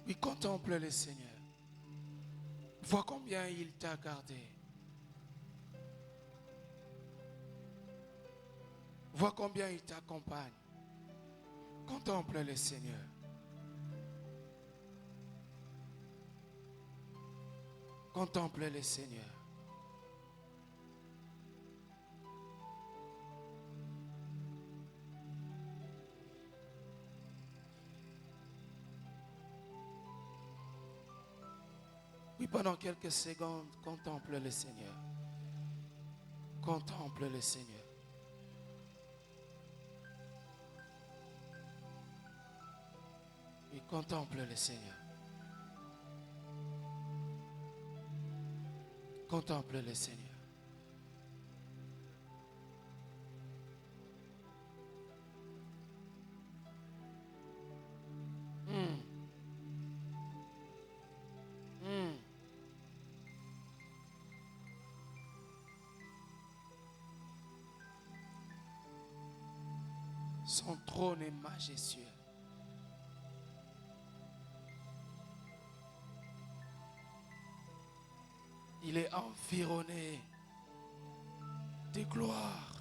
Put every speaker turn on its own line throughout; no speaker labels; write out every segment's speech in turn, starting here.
Oui, contemple le Seigneur. Vois combien il t'a gardé. Vois combien il t'accompagne. Contemple le Seigneur. Contemple le Seigneur. Oui, pendant quelques secondes, contemple le Seigneur. Contemple le Seigneur. Oui, contemple le Seigneur. Contemple le Seigneur. Son trône est majestueux. Il est environné de gloire.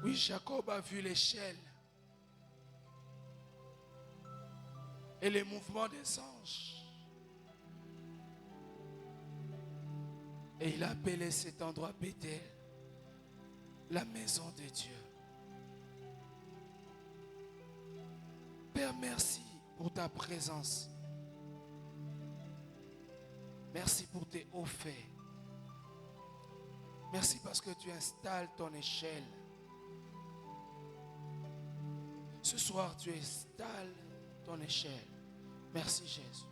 Oui, Jacob a vu l'échelle et les mouvements des anges. Et il a appelé cet endroit Bethel, la maison de Dieu. Père, merci pour ta présence. Merci pour tes hauts faits. Merci parce que tu installes ton échelle. Ce soir, tu installes ton échelle. Merci Jésus.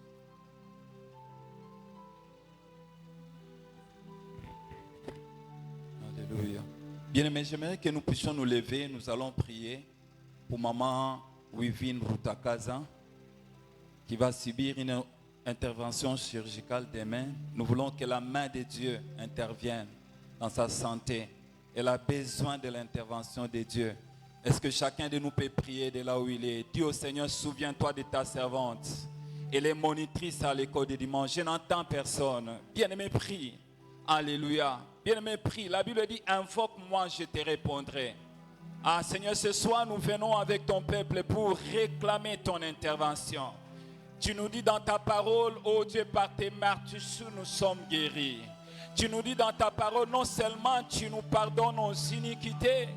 Alléluia. Bien-aimés, j'aimerais que nous puissions nous lever. Nous allons prier pour maman Wivine Rutakaza qui va subir une intervention chirurgicale demain. Nous voulons que la main de Dieu intervienne dans sa santé. Elle a besoin de l'intervention de Dieu. Est-ce que chacun de nous peut prier de là où il est? Dis au Seigneur, souviens-toi de ta servante. Elle est monitrice à l'école de dimanche. Je n'entends personne. Bien-aimé, prie. Alléluia. Bien-aimé, prie. La Bible dit, invoque-moi, je te répondrai. Ah Seigneur, ce soir, nous venons avec ton peuple pour réclamer ton intervention. Tu nous dis dans ta parole, oh Dieu, par tes meurtrissures, nous sommes guéris. Tu nous dis dans ta parole, non seulement tu nous pardonnes nos iniquités,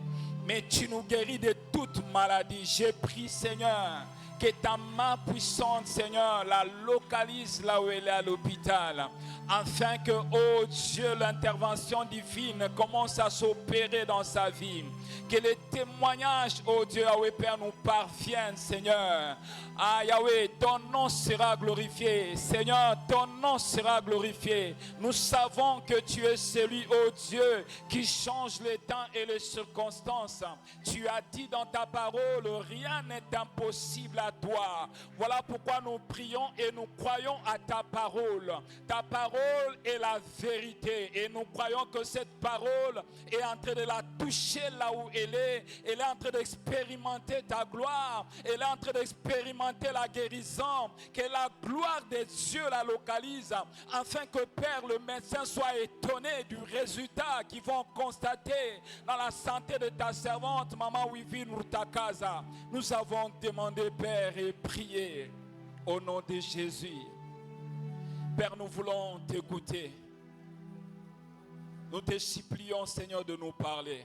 mais tu nous guéris de toute maladie. J'ai prié, Seigneur, que ta main puissante, Seigneur, la localise là où elle est à l'hôpital. Afin que, oh Dieu, l'intervention divine commence à s'opérer dans sa vie. Que les témoignages, oh Dieu, Yahweh Père, nous parviennent, Seigneur. Ah Yahweh, ton nom sera glorifié. Seigneur, ton nom sera glorifié. Nous savons que tu es celui, oh Dieu, qui change les temps et les circonstances. Tu as dit dans ta parole, rien n'est impossible à toi. Voilà pourquoi nous prions et nous croyons à ta parole. Ta parole est la vérité et nous croyons que cette parole est en train de la toucher là où elle est en train d'expérimenter ta gloire, elle est en train d'expérimenter la guérison, que la gloire de Dieu la localise, afin que Père, le médecin soit étonné du résultat qu'ils vont constater dans la santé de ta servante, Maman Wivine Rutakaza. Nous avons demandé, Père, et prié au nom de Jésus. Père, nous voulons t'écouter. Nous te supplions, Seigneur, de nous parler.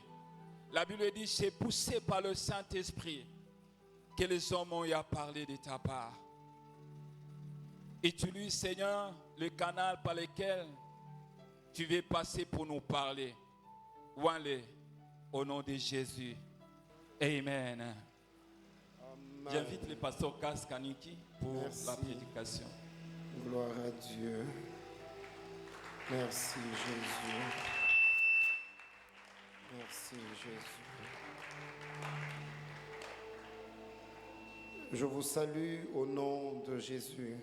La Bible dit, c'est poussé par le Saint-Esprit que les hommes ont eu à parler de ta part. Utilise, Seigneur, le canal par lequel tu veux passer pour nous parler. Ouanle, au nom de Jésus. Amen.
Amen.
J'invite le pasteur Kaskaniki pour la prédication.
Gloire à Dieu. Merci Jésus. Merci Jésus. Je vous salue au nom de Jésus.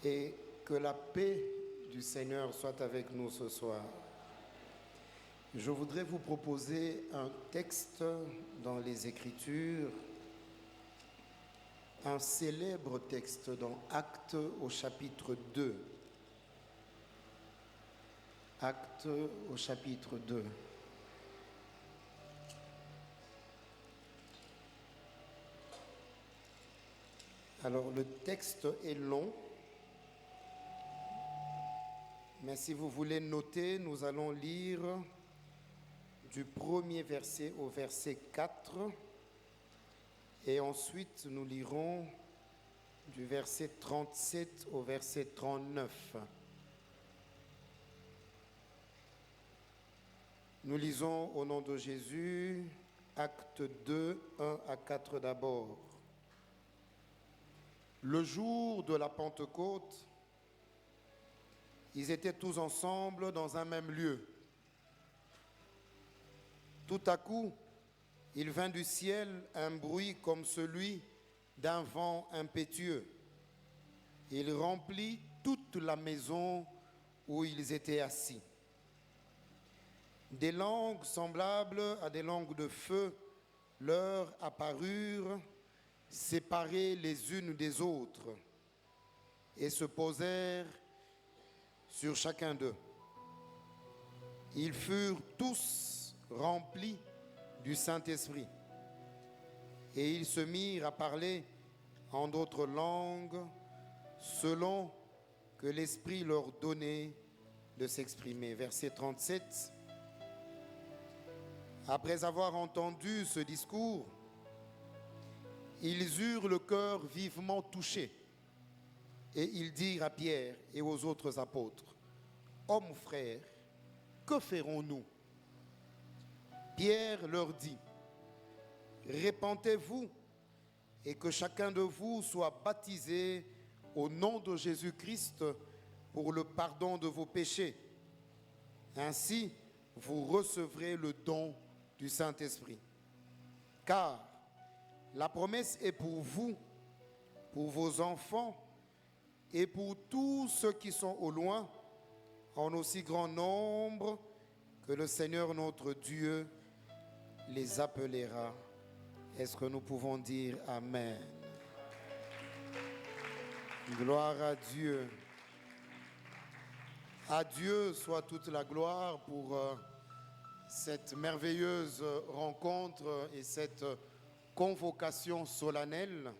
Et Que la paix du Seigneur soit avec nous ce soir. Je voudrais vous proposer un texte dans les Écritures, un célèbre texte dans Actes au chapitre 2. Actes au chapitre 2. Alors le texte est long, mais si vous voulez noter, nous allons lire du premier verset au verset 4 et ensuite nous lirons du verset 37 au verset 39. Nous lisons au nom de Jésus, Acte 2, 1 à 4 d'abord. Le jour de la Pentecôte, ils étaient tous ensemble dans un même lieu. Tout à coup, il vint du ciel un bruit comme celui d'un vent impétueux. Il remplit toute la maison où ils étaient assis. Des langues semblables à des langues de feu leur apparurent, séparées les unes des autres, et se posèrent sur chacun d'eux. Ils furent tous remplis du Saint-Esprit, et ils se mirent à parler en d'autres langues, selon que l'Esprit leur donnait de s'exprimer. Verset 37. Après avoir entendu ce discours, ils eurent le cœur vivement touché, et ils dirent à Pierre et aux autres apôtres, « Hommes frères, que ferons-nous » Pierre leur dit, « Répentez-vous et que chacun de vous soit baptisé au nom de Jésus-Christ pour le pardon de vos péchés. Ainsi, vous recevrez le don du Saint-Esprit. Car la promesse est pour vous, pour vos enfants et pour tous ceux qui sont au loin, en aussi grand nombre que le Seigneur notre Dieu les appellera. » Est-ce que nous pouvons dire Amen? Gloire à Dieu. À Dieu soit toute la gloire pour cette merveilleuse rencontre et cette convocation solennelle.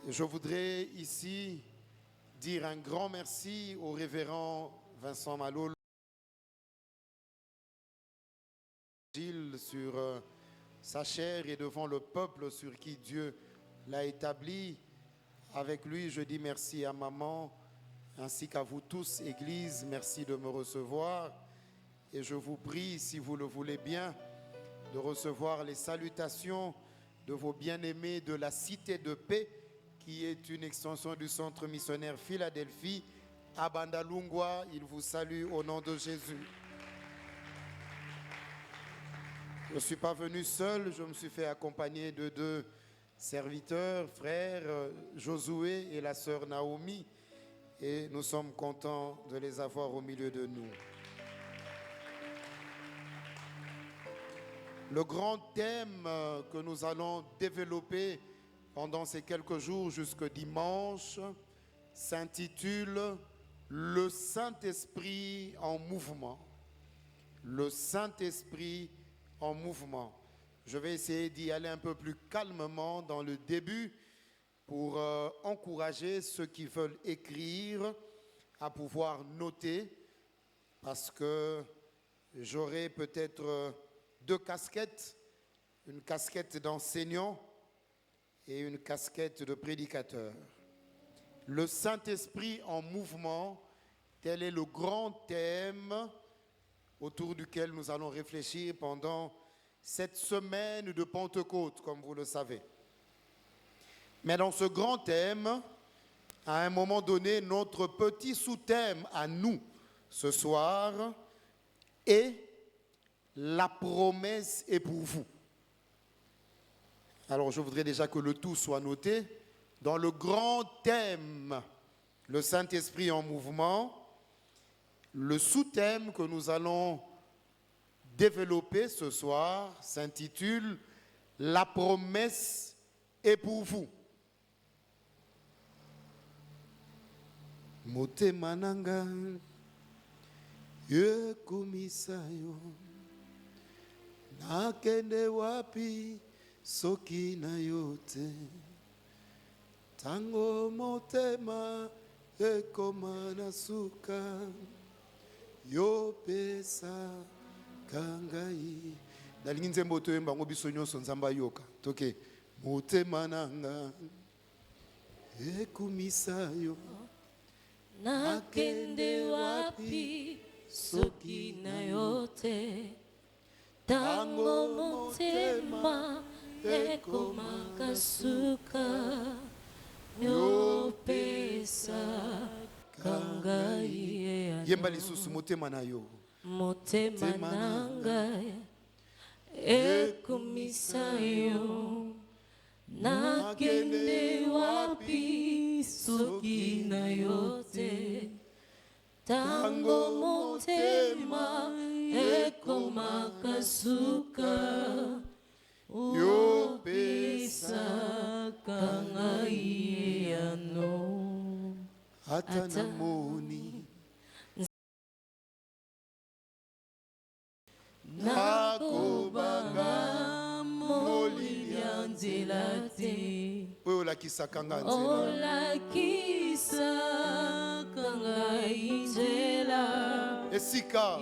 Je voudrais ici dire un grand merci au révérend Vincent Malot sur sa chair et devant le peuple sur qui Dieu l'a établi. Avec lui, je dis merci à maman ainsi qu'à vous tous, Église. Merci de me recevoir. Et je vous prie, si vous le voulez bien, de recevoir les salutations de vos bien-aimés de la Cité de Paix, qui est une extension du centre missionnaire Philadelphie à Bandalungwa. Ils vous saluent au nom de Jésus. Je ne suis pas venu seul, je me suis fait accompagner de deux serviteurs, frères, Josué et la sœur Naomi, et nous sommes contents de les avoir au milieu de nous. Le grand thème que nous allons développer pendant ces quelques jours jusqu'au dimanche s'intitule « Le Saint-Esprit en mouvement ». Le Saint-Esprit en mouvement. Je vais essayer d'y aller un peu plus calmement dans le début pour encourager ceux qui veulent écrire à pouvoir noter, parce que j'aurai peut-être deux casquettes, une casquette d'enseignant et une casquette de prédicateur. Le Saint-Esprit en mouvement, tel est le grand thème autour duquel nous allons réfléchir pendant cette semaine de Pentecôte, comme vous le savez. Mais dans ce grand thème, à un moment donné, notre petit sous-thème à nous ce soir est « La promesse est pour vous ». Alors je voudrais déjà que le tout soit noté. Dans le grand thème Le Saint-Esprit en mouvement. Le sous-thème que nous allons développer ce soir s'intitule « La promesse est pour vous ». Motema nanga yekumisa yo nakende wapi soki na yote tango motema ekoma na suka yo pesa kangai nalingi nzembo toyemba ngo biso nyonso nzamba yoka toke motema nanga ekumisa yo
nakende wapi soki na yote tango motema ekomaka suka yopesa kangai
yemba lisusu motema na yo
motema nangai ekomisa yo nakende wapi soki na yote tango motema ekomaka suka yopesa kangai yano
ata namoni
nakobanga molili ya nzela te
oyo olakisaka nga nzela
olakisaka ngai nzela
esika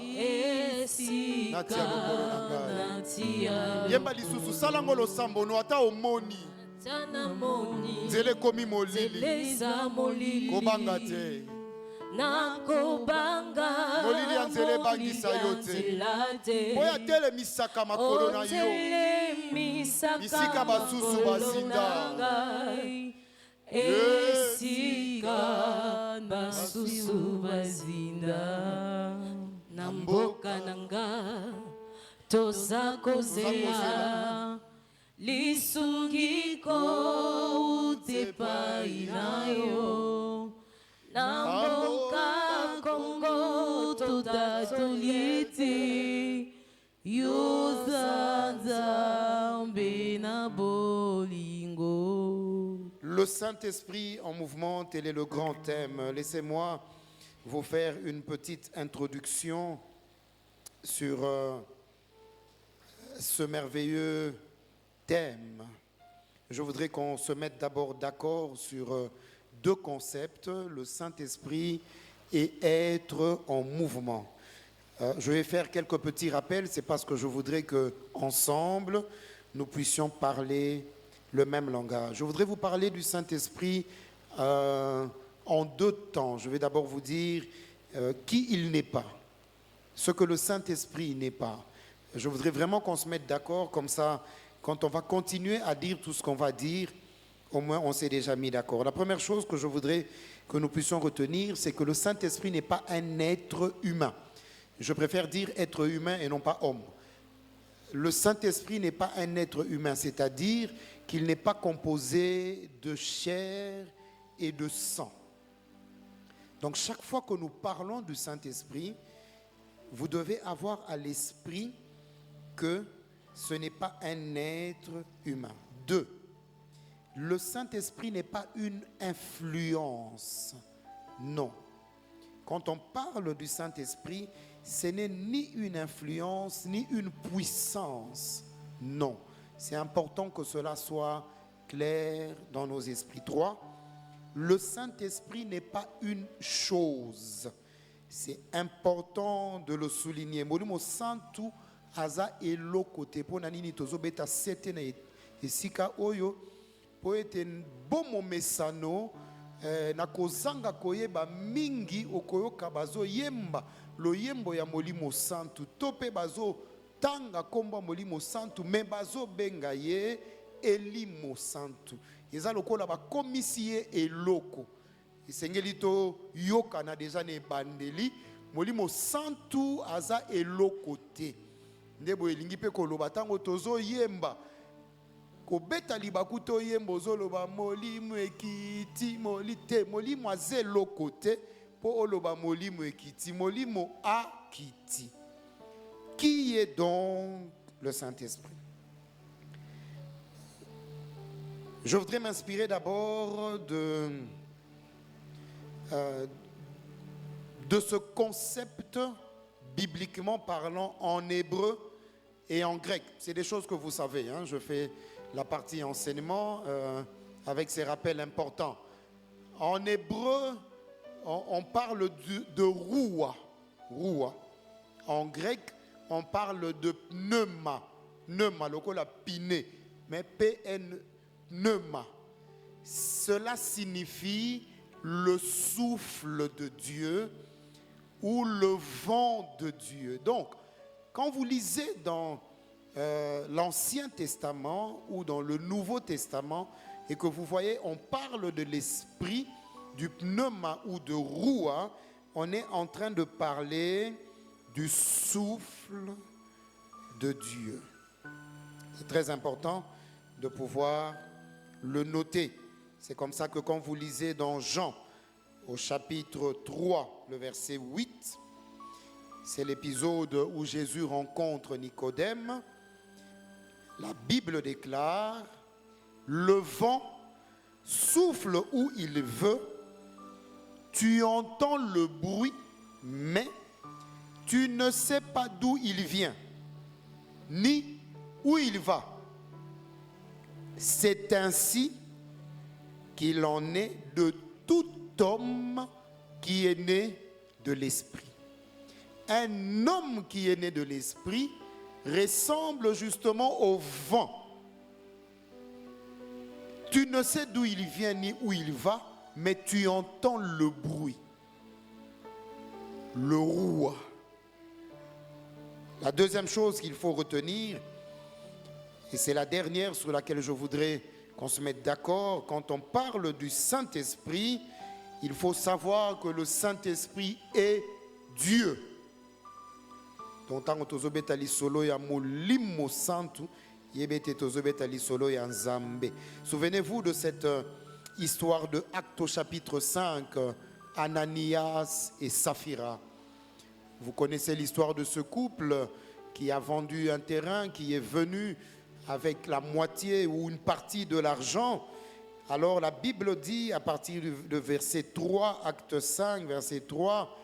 natia lokolo na ngai
natia
yemba lisusu salango losambono ata omoni nzela ekomi molili kobanga te
nakobanga
molili ya nzela ebangisa yo te oyo atelemisaka makolo na yo bisika basusu bazinda
esika basusu bazinda na mboka na nga toza kozela lisungiko utepai na yo na mboka Kongo totatoliete yozanzambe na bolingo.
Le Saint-Esprit en mouvement, tel est le grand thème. Laissez-moi vous faire une petite introduction sur ce merveilleux thème. Je voudrais qu'on se mette d'abord d'accord sur deux concepts, le Saint-Esprit et être en mouvement. Je vais faire quelques petits rappels, c'est parce que je voudrais qu'ensemble, nous puissions parler le même langage. Je voudrais vous parler du Saint-Esprit en deux temps. Je vais d'abord vous dire qui il n'est pas, ce que le Saint-Esprit n'est pas. Je voudrais vraiment qu'on se mette d'accord, comme ça, quand on va continuer à dire tout ce qu'on va dire, au moins on s'est déjà mis d'accord. La première chose que je voudrais que nous puissions retenir, c'est que le Saint-Esprit n'est pas un être humain. Je préfère dire être humain et non pas homme. Le Saint-Esprit n'est pas un être humain, c'est-à-dire qu'il n'est pas composé de chair et de sang. Donc chaque fois que nous parlons du Saint-Esprit, vous devez avoir à l'esprit que ce n'est pas un être humain. 2. Le Saint-Esprit n'est pas une influence. Non. Quand on parle du Saint-Esprit, ce n'est ni une influence, ni une puissance. Non. C'est important que cela soit clair dans nos esprits. 3. Le Saint-Esprit n'est pas une chose. C'est important de le souligner. Molimo santu aza eloko te pona nini tozobeta sete na esika oyo po ete bomo mesano na kozanga koyeba mingi okoyoka bazo yemba loyembo ya molimo santu tope bazo tanga komba molimo santu me bazo benga ye elimo santu eza lokola bakomisi ye eloko esengeli to yoka na deja ne bandeli molimo santu aza eloko te ndebo elingi pe koloba tango tozo yemba kobeta libaku to yembo ozoloba molimo ekiti molite molimo azelo côté po oloba molimo ekiti molimo akiti. Qui est donc le Saint-Esprit? Je voudrais m'inspirer d'abord de ce concept bibliquement parlant en hébreu et en grec. C'est des choses que vous savez, hein. Je fais la partie enseignement avec ces rappels importants. En hébreu, on parle de roua. En grec, on parle de pneuma. Pneuma, lokola piné, mais PN, pneuma. Cela signifie le souffle de Dieu ou le vent de Dieu. Donc, quand vous lisez dans l'Ancien Testament ou dans le Nouveau Testament et que vous voyez, on parle de l'esprit, du pneuma ou de roua, on est en train de parler du souffle de Dieu. C'est très important de pouvoir le noter. C'est comme ça que quand vous lisez dans Jean, au chapitre 3, le verset 8, c'est l'épisode où Jésus rencontre Nicodème. La Bible déclare, le vent souffle où il veut, tu entends le bruit, mais tu ne sais pas d'où il vient, ni où il va. C'est ainsi qu'il en est de tout homme qui est né de l'esprit. Un homme qui est né de l'esprit ressemble justement au vent. Tu ne sais d'où il vient ni où il va, mais tu entends le bruit, le rouah. La deuxième chose qu'il faut retenir, et c'est la dernière sur laquelle je voudrais qu'on se mette d'accord, quand on parle du Saint-Esprit, il faut savoir que le Saint-Esprit est Dieu. Souvenez-vous de cette histoire de Actes au chapitre 5, Ananias et Saphira. Vous connaissez l'histoire de ce couple qui a vendu un terrain, qui est venu avec la moitié ou une partie de l'argent. Alors la Bible dit à partir de verset 3, acte 5, verset 3,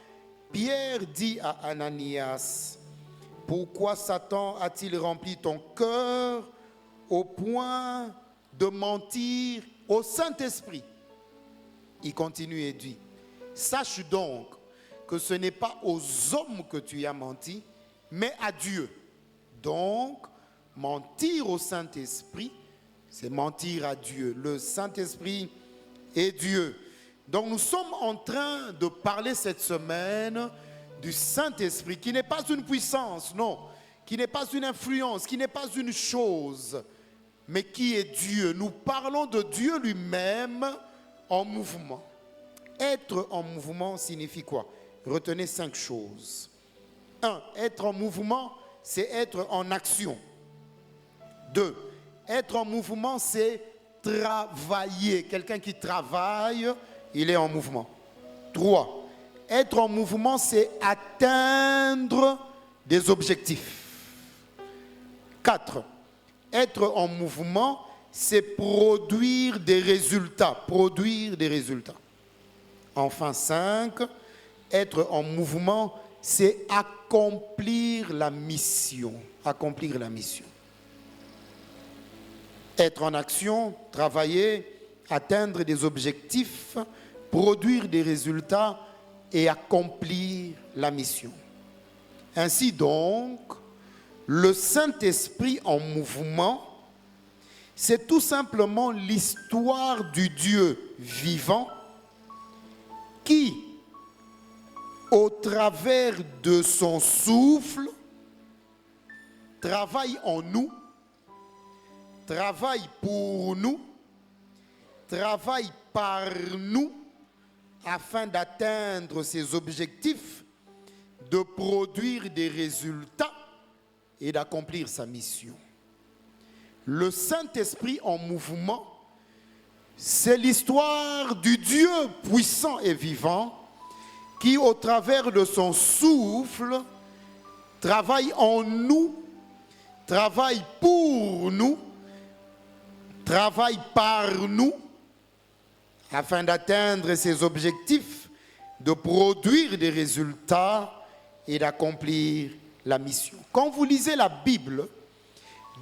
Pierre dit à Ananias, pourquoi Satan a-t-il rempli ton cœur au point de mentir au Saint-Esprit? Il continue et dit, sache donc que ce n'est pas aux hommes que tu as menti, mais à Dieu. Donc, mentir au Saint-Esprit, c'est mentir à Dieu. Le Saint-Esprit est Dieu. Donc, nous sommes en train de parler cette semaine du Saint-Esprit, qui n'est pas une puissance, non, qui n'est pas une influence, qui n'est pas une chose, mais qui est Dieu. Nous parlons de Dieu lui-même en mouvement. Être en mouvement signifie quoi? Retenez 5 choses. 1. Être en mouvement, c'est être en action. 2. Être en mouvement, c'est travailler. Quelqu'un qui travaille, il est en mouvement. 3. Être en mouvement, c'est atteindre des objectifs. 4. Être en mouvement, c'est produire des résultats. Produire des résultats. Enfin, 5. Être en mouvement, c'est accomplir la mission. Accomplir la mission. Être en action, travailler, atteindre des objectifs, produire des résultats et accomplir la mission. Ainsi donc, le Saint-Esprit en mouvement, c'est tout simplement l'histoire du Dieu vivant qui, au travers de son souffle, travaille en nous, travaille pour nous, travaille par nous, afin d'atteindre ses objectifs, de produire des résultats et d'accomplir sa mission. le Saint-Esprit en mouvement, c'est l'histoire du Dieu puissant et vivant qui, au travers de son souffle, travaille en nous, travaille pour nous, travaille par nous, afin d'atteindre ses objectifs, de produire des résultats et d'accomplir la mission. Quand vous lisez la Bible,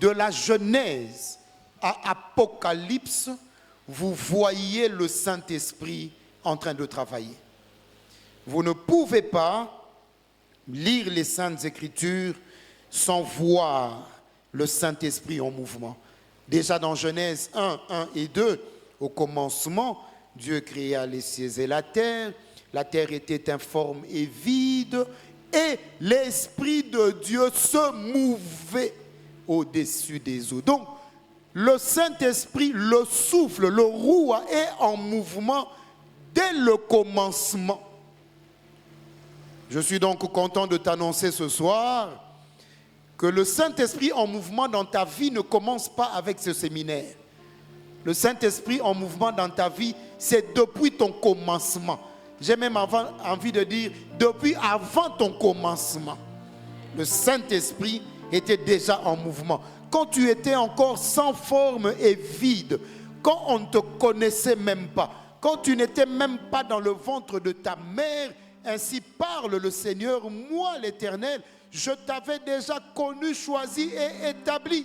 de la Genèse à Apocalypse, vous voyez le Saint-Esprit en train de travailler. Vous ne pouvez pas lire les Saintes Écritures sans voir le Saint-Esprit en mouvement. Déjà dans Genèse 1, 1 et 2, au commencement, Dieu créa les cieux et la terre était informe et vide, et l'Esprit de Dieu se mouvait au-dessus des eaux. Donc, le Saint-Esprit, le souffle, le roua est en mouvement dès le commencement. Je suis donc content de t'annoncer ce soir que le Saint-Esprit en mouvement dans ta vie ne commence pas avec ce séminaire. Le Saint-Esprit en mouvement dans ta vie, c'est depuis ton commencement. J'ai même envie de dire, depuis avant ton commencement, le Saint-Esprit était déjà en mouvement. Quand tu étais encore sans forme et vide, quand on ne te connaissait même pas, quand tu n'étais même pas dans le ventre de ta mère, ainsi parle le Seigneur, moi l'Éternel, je t'avais déjà connu, choisi et établi.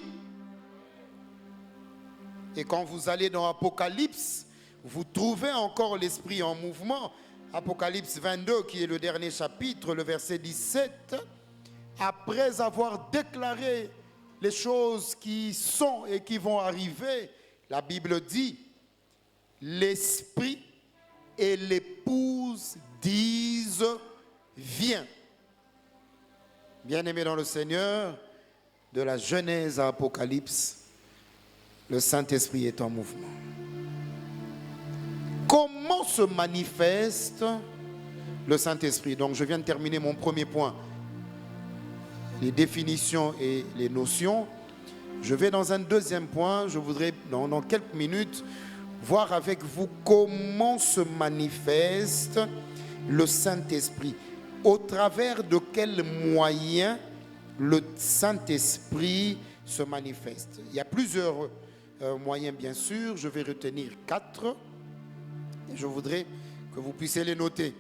Et quand vous allez dans Apocalypse, vous trouvez encore l'Esprit en mouvement. Apocalypse 22, qui est le dernier chapitre, le verset 17. Après avoir déclaré les choses qui sont et qui vont arriver, la Bible dit, l'Esprit et l'épouse disent, viens. Bien-aimés dans le Seigneur, de la Genèse à Apocalypse, le Saint-Esprit est en mouvement. Comment se manifeste le Saint-Esprit? Donc je viens de terminer mon premier point, les définitions et les notions. Je vais dans un deuxième point. Je voudrais dans quelques minutes voir avec vous comment se manifeste le Saint-Esprit. Au travers de quels moyens le Saint-Esprit se manifeste. Il y a plusieurs moyens, bien sûr. Je vais retenir 4. Et je voudrais que vous puissiez les noter.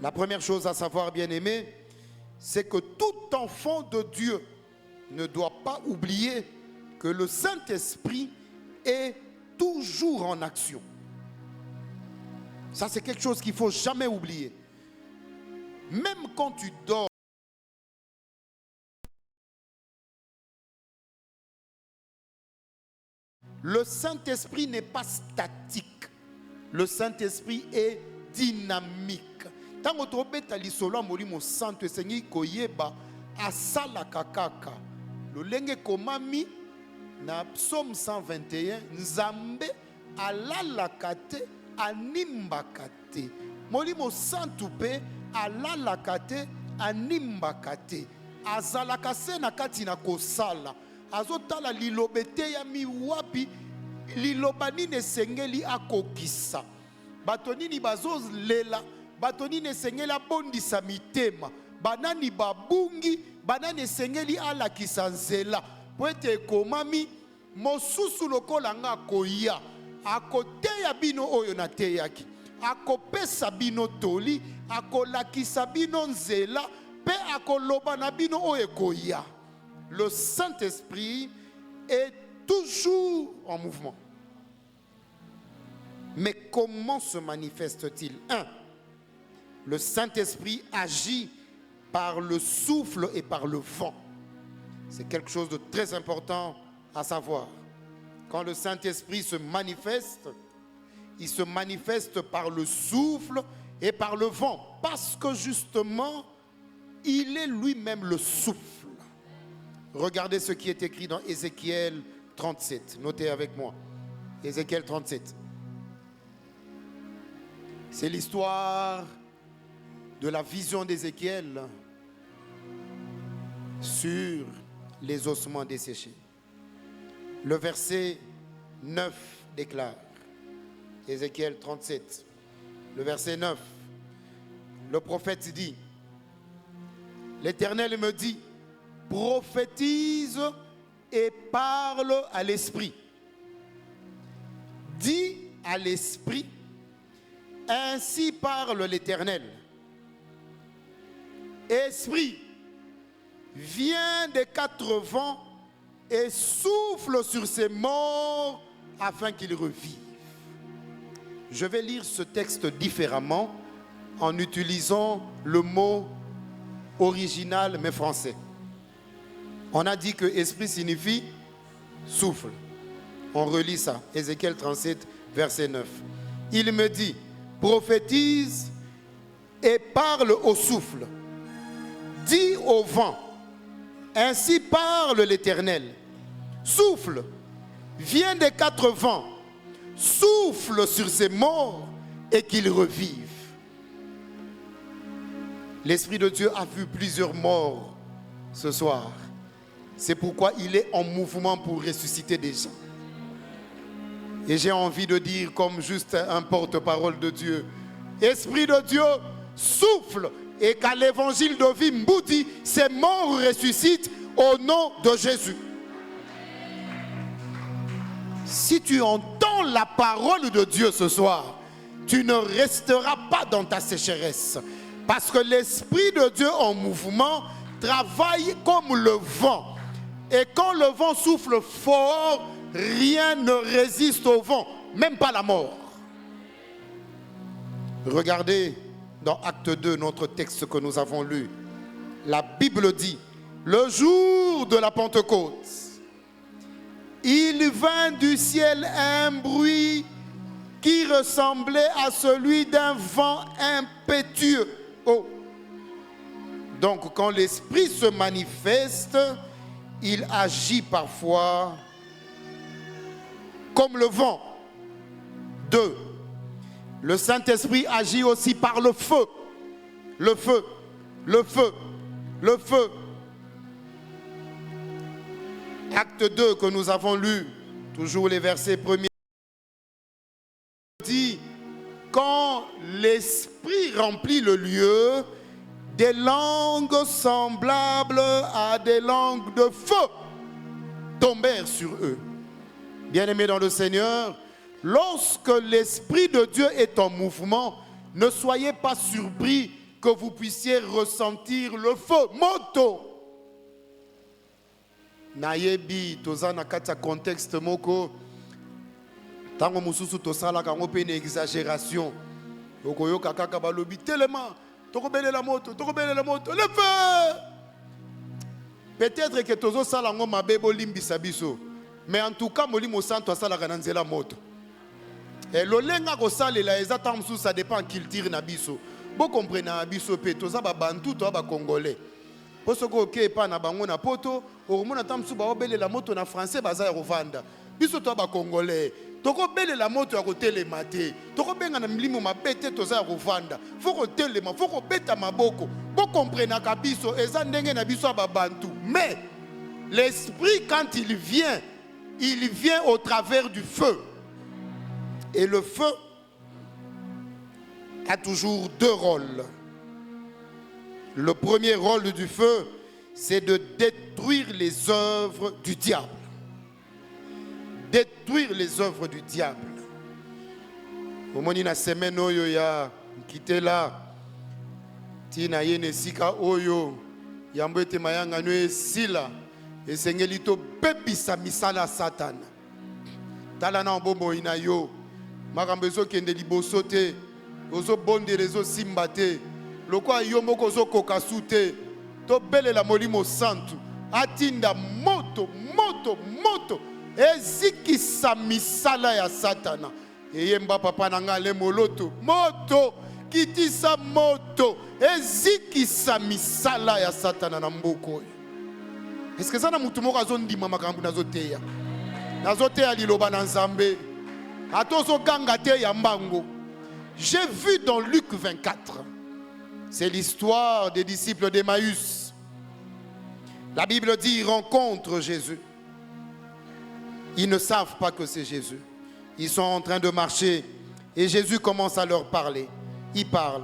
La première chose à savoir, bien-aimés, c'est que tout enfant de Dieu ne doit pas oublier que le Saint-Esprit est toujours en action. Ça, c'est quelque chose qu'il ne faut jamais oublier. Même quand tu dors, le Saint-Esprit n'est pas statique. Le Saint-Esprit est dynamique. Tant que tu es lisolo molimo santo esengi koyeba asala kakaka. Le lenge komami na Psaume 121 Nzambe alalakate animbakate. Molimo santo pe alalakate animbakate. Azalakase na kati na kosala. Azotala lilobete ya miwapi. Lilobani ne sengeli akokisa. Batonini bazoz lela. Batonini sengeli abondisa mitema. Banani babungi. Banani sengeli alakisa nzela. Pwete komami. Mosusu lokola nga koya. Akoteya bino oyo na teyaki. Akopesa bino toli. Akolakisa bino nzela. Pe akoloba na bino oyo koya. Le Saint-Esprit est toujours en mouvement. Mais comment se manifeste-t-il? 1. Le Saint-Esprit agit par le souffle et par le vent. C'est quelque chose de très important à savoir. Quand le Saint-Esprit se manifeste, il se manifeste par le souffle et par le vent. Parce que justement, il est lui-même le souffle. Regardez ce qui est écrit dans Ézéchiel 37. Notez avec moi. Ézéchiel 37. C'est l'histoire de la vision d'Ézéchiel sur les ossements desséchés. Le verset 9 déclare, Ézéchiel 37, le verset 9, le prophète dit, l'Éternel me dit, prophétise et parle à l'esprit. Dis à l'esprit, ainsi parle l'Éternel. Esprit, viens des quatre vents et souffle sur ces morts afin qu'ils revivent. Je vais lire ce texte différemment en utilisant le mot original mais français. On a dit que esprit signifie souffle. On relit ça, Ézéchiel 37, verset 9. Il me dit, prophétise et parle au souffle. Dis au vent, ainsi parle l'Éternel. Souffle, viens des quatre vents, souffle sur ces morts et qu'ils revivent. L'Esprit de Dieu a vu plusieurs morts ce soir. C'est pourquoi il est en mouvement pour ressusciter des gens. Et j'ai envie de dire comme juste un porte-parole de Dieu, Esprit de Dieu, souffle et qu'à l'évangile de vie Mboudi, ces morts ressuscitent au nom de Jésus. Si tu entends la parole de Dieu ce soir, tu ne resteras pas dans ta sécheresse. Parce que l'Esprit de Dieu en mouvement travaille comme le vent. Et quand le vent souffle fort, rien ne résiste au vent, même pas la mort. Regardez dans Acte 2, notre texte que nous avons lu. La Bible dit, le jour de la Pentecôte, il vint du ciel un bruit qui ressemblait à celui d'un vent impétueux. Oh. Donc quand l'Esprit se manifeste, il agit parfois comme le vent. 2. Le Saint-Esprit agit aussi par le feu. Le feu, le feu, le feu. Acte 2 que nous avons lu, toujours les versets premiers, dit, quand l'Esprit remplit le lieu, des langues semblables à des langues de feu tombèrent sur eux. Bien-aimés dans le Seigneur, lorsque l'Esprit de Dieu est en mouvement, ne soyez pas surpris que vous puissiez ressentir le feu. Moto. Nayebi toza na kati ya contexte moko tango mususu tosala kango pe une exagération okoyoka kaka balobi tellement tokobelela moto le feu. Peut-être que tozo sala ngo mabebo limbisa biso, mais en tout cas molimo santo asala kana nzela moto et lolenga ko salela ezata mususu, ça dépend culture na biso. Bo comprenez na biso pe toza ba bantu to ba congolais. Posoko ke pa na bango na poto, orumona tamsu ba obelela moto na français baza ya kovanda. Biso to ba congolais. Toko belela moto ya kotelema te. Toko benga na mlimo mabete toza ya kovanda. Foko telema, foko beta maboko. Bo comprena ka biso eza ndenge na biso ba bantu. Mais l'Esprit quand il vient au travers du feu. Et le feu a toujours deux rôles. Le premier rôle du feu, c'est de détruire les œuvres du diable. Détruire les œuvres du diable. Au moment na semaine oyo ya quitté là, tina yene sika oyo yambo ete mayanga no esila esengeli to bebisa misala Satan. Tala na mbombo ina yo makambo ezokende liboso te, ozo bondela ezo simba te. Lokwa yombo kozo kokasute to belela molimo santu atinda moto ezikisa misala ya Satana. Eyemba papa nanga le moloto moto kitisa moto ezikisa misala ya Satana na mboko. Est-ce que ça na mutu moko azondima makambo nazoteya liloba na Nzambe atozo ganga te ya mbango. J'ai vu dans Luc 24. C'est l'histoire des disciples d'Emmaüs. La Bible dit, ils rencontrent Jésus. Ils ne savent pas que c'est Jésus. Ils sont en train de marcher et Jésus commence à leur parler. Il parle,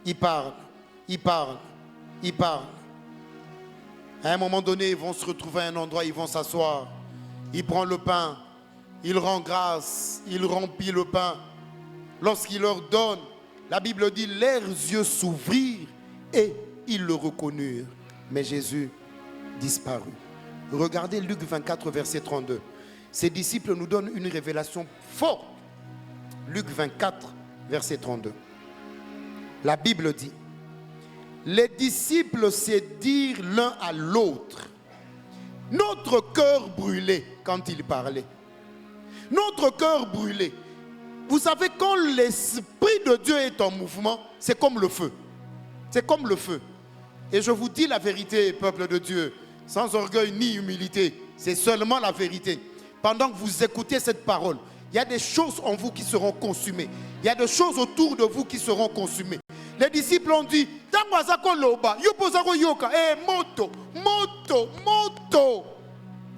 il parle, il parle, il parle. À un moment donné, ils vont se retrouver à un endroit, ils vont s'asseoir. Il prend le pain, il rend grâce, il remplit le pain. Lorsqu'il leur donne, la Bible dit, leurs yeux s'ouvrirent et ils le reconnurent. Mais Jésus disparut. Regardez Luc 24, verset 32. Ses disciples nous donnent une révélation forte. Luc 24, verset 32. La Bible dit, les disciples se dirent l'un à l'autre. Notre cœur brûlait quand il parlait. Notre cœur brûlait. Vous savez, quand l'Esprit de Dieu est en mouvement, c'est comme le feu. C'est comme le feu. Et je vous dis la vérité, peuple de Dieu, sans orgueil ni humilité, c'est seulement la vérité. Pendant que vous écoutez cette parole, il y a des choses en vous qui seront consumées. Il y a des choses autour de vous qui seront consumées. Les disciples ont dit, moto, moto, moto.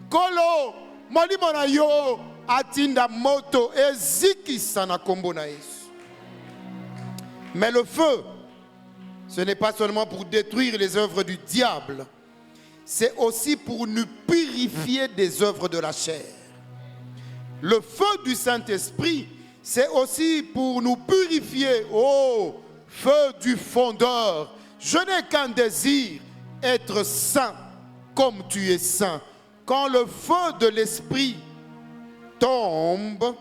Kolo, molimona yo, atinda moto, eziki sana kombo na Yesu. Mais le feu, ce n'est pas seulement pour détruire les œuvres du diable, c'est aussi pour nous purifier des œuvres de la chair. Le feu du Saint-Esprit, c'est aussi pour nous purifier. Oh, feu du fondeur, je n'ai qu'un désir, être saint comme tu es saint. Quand le feu de l'Esprit tombe,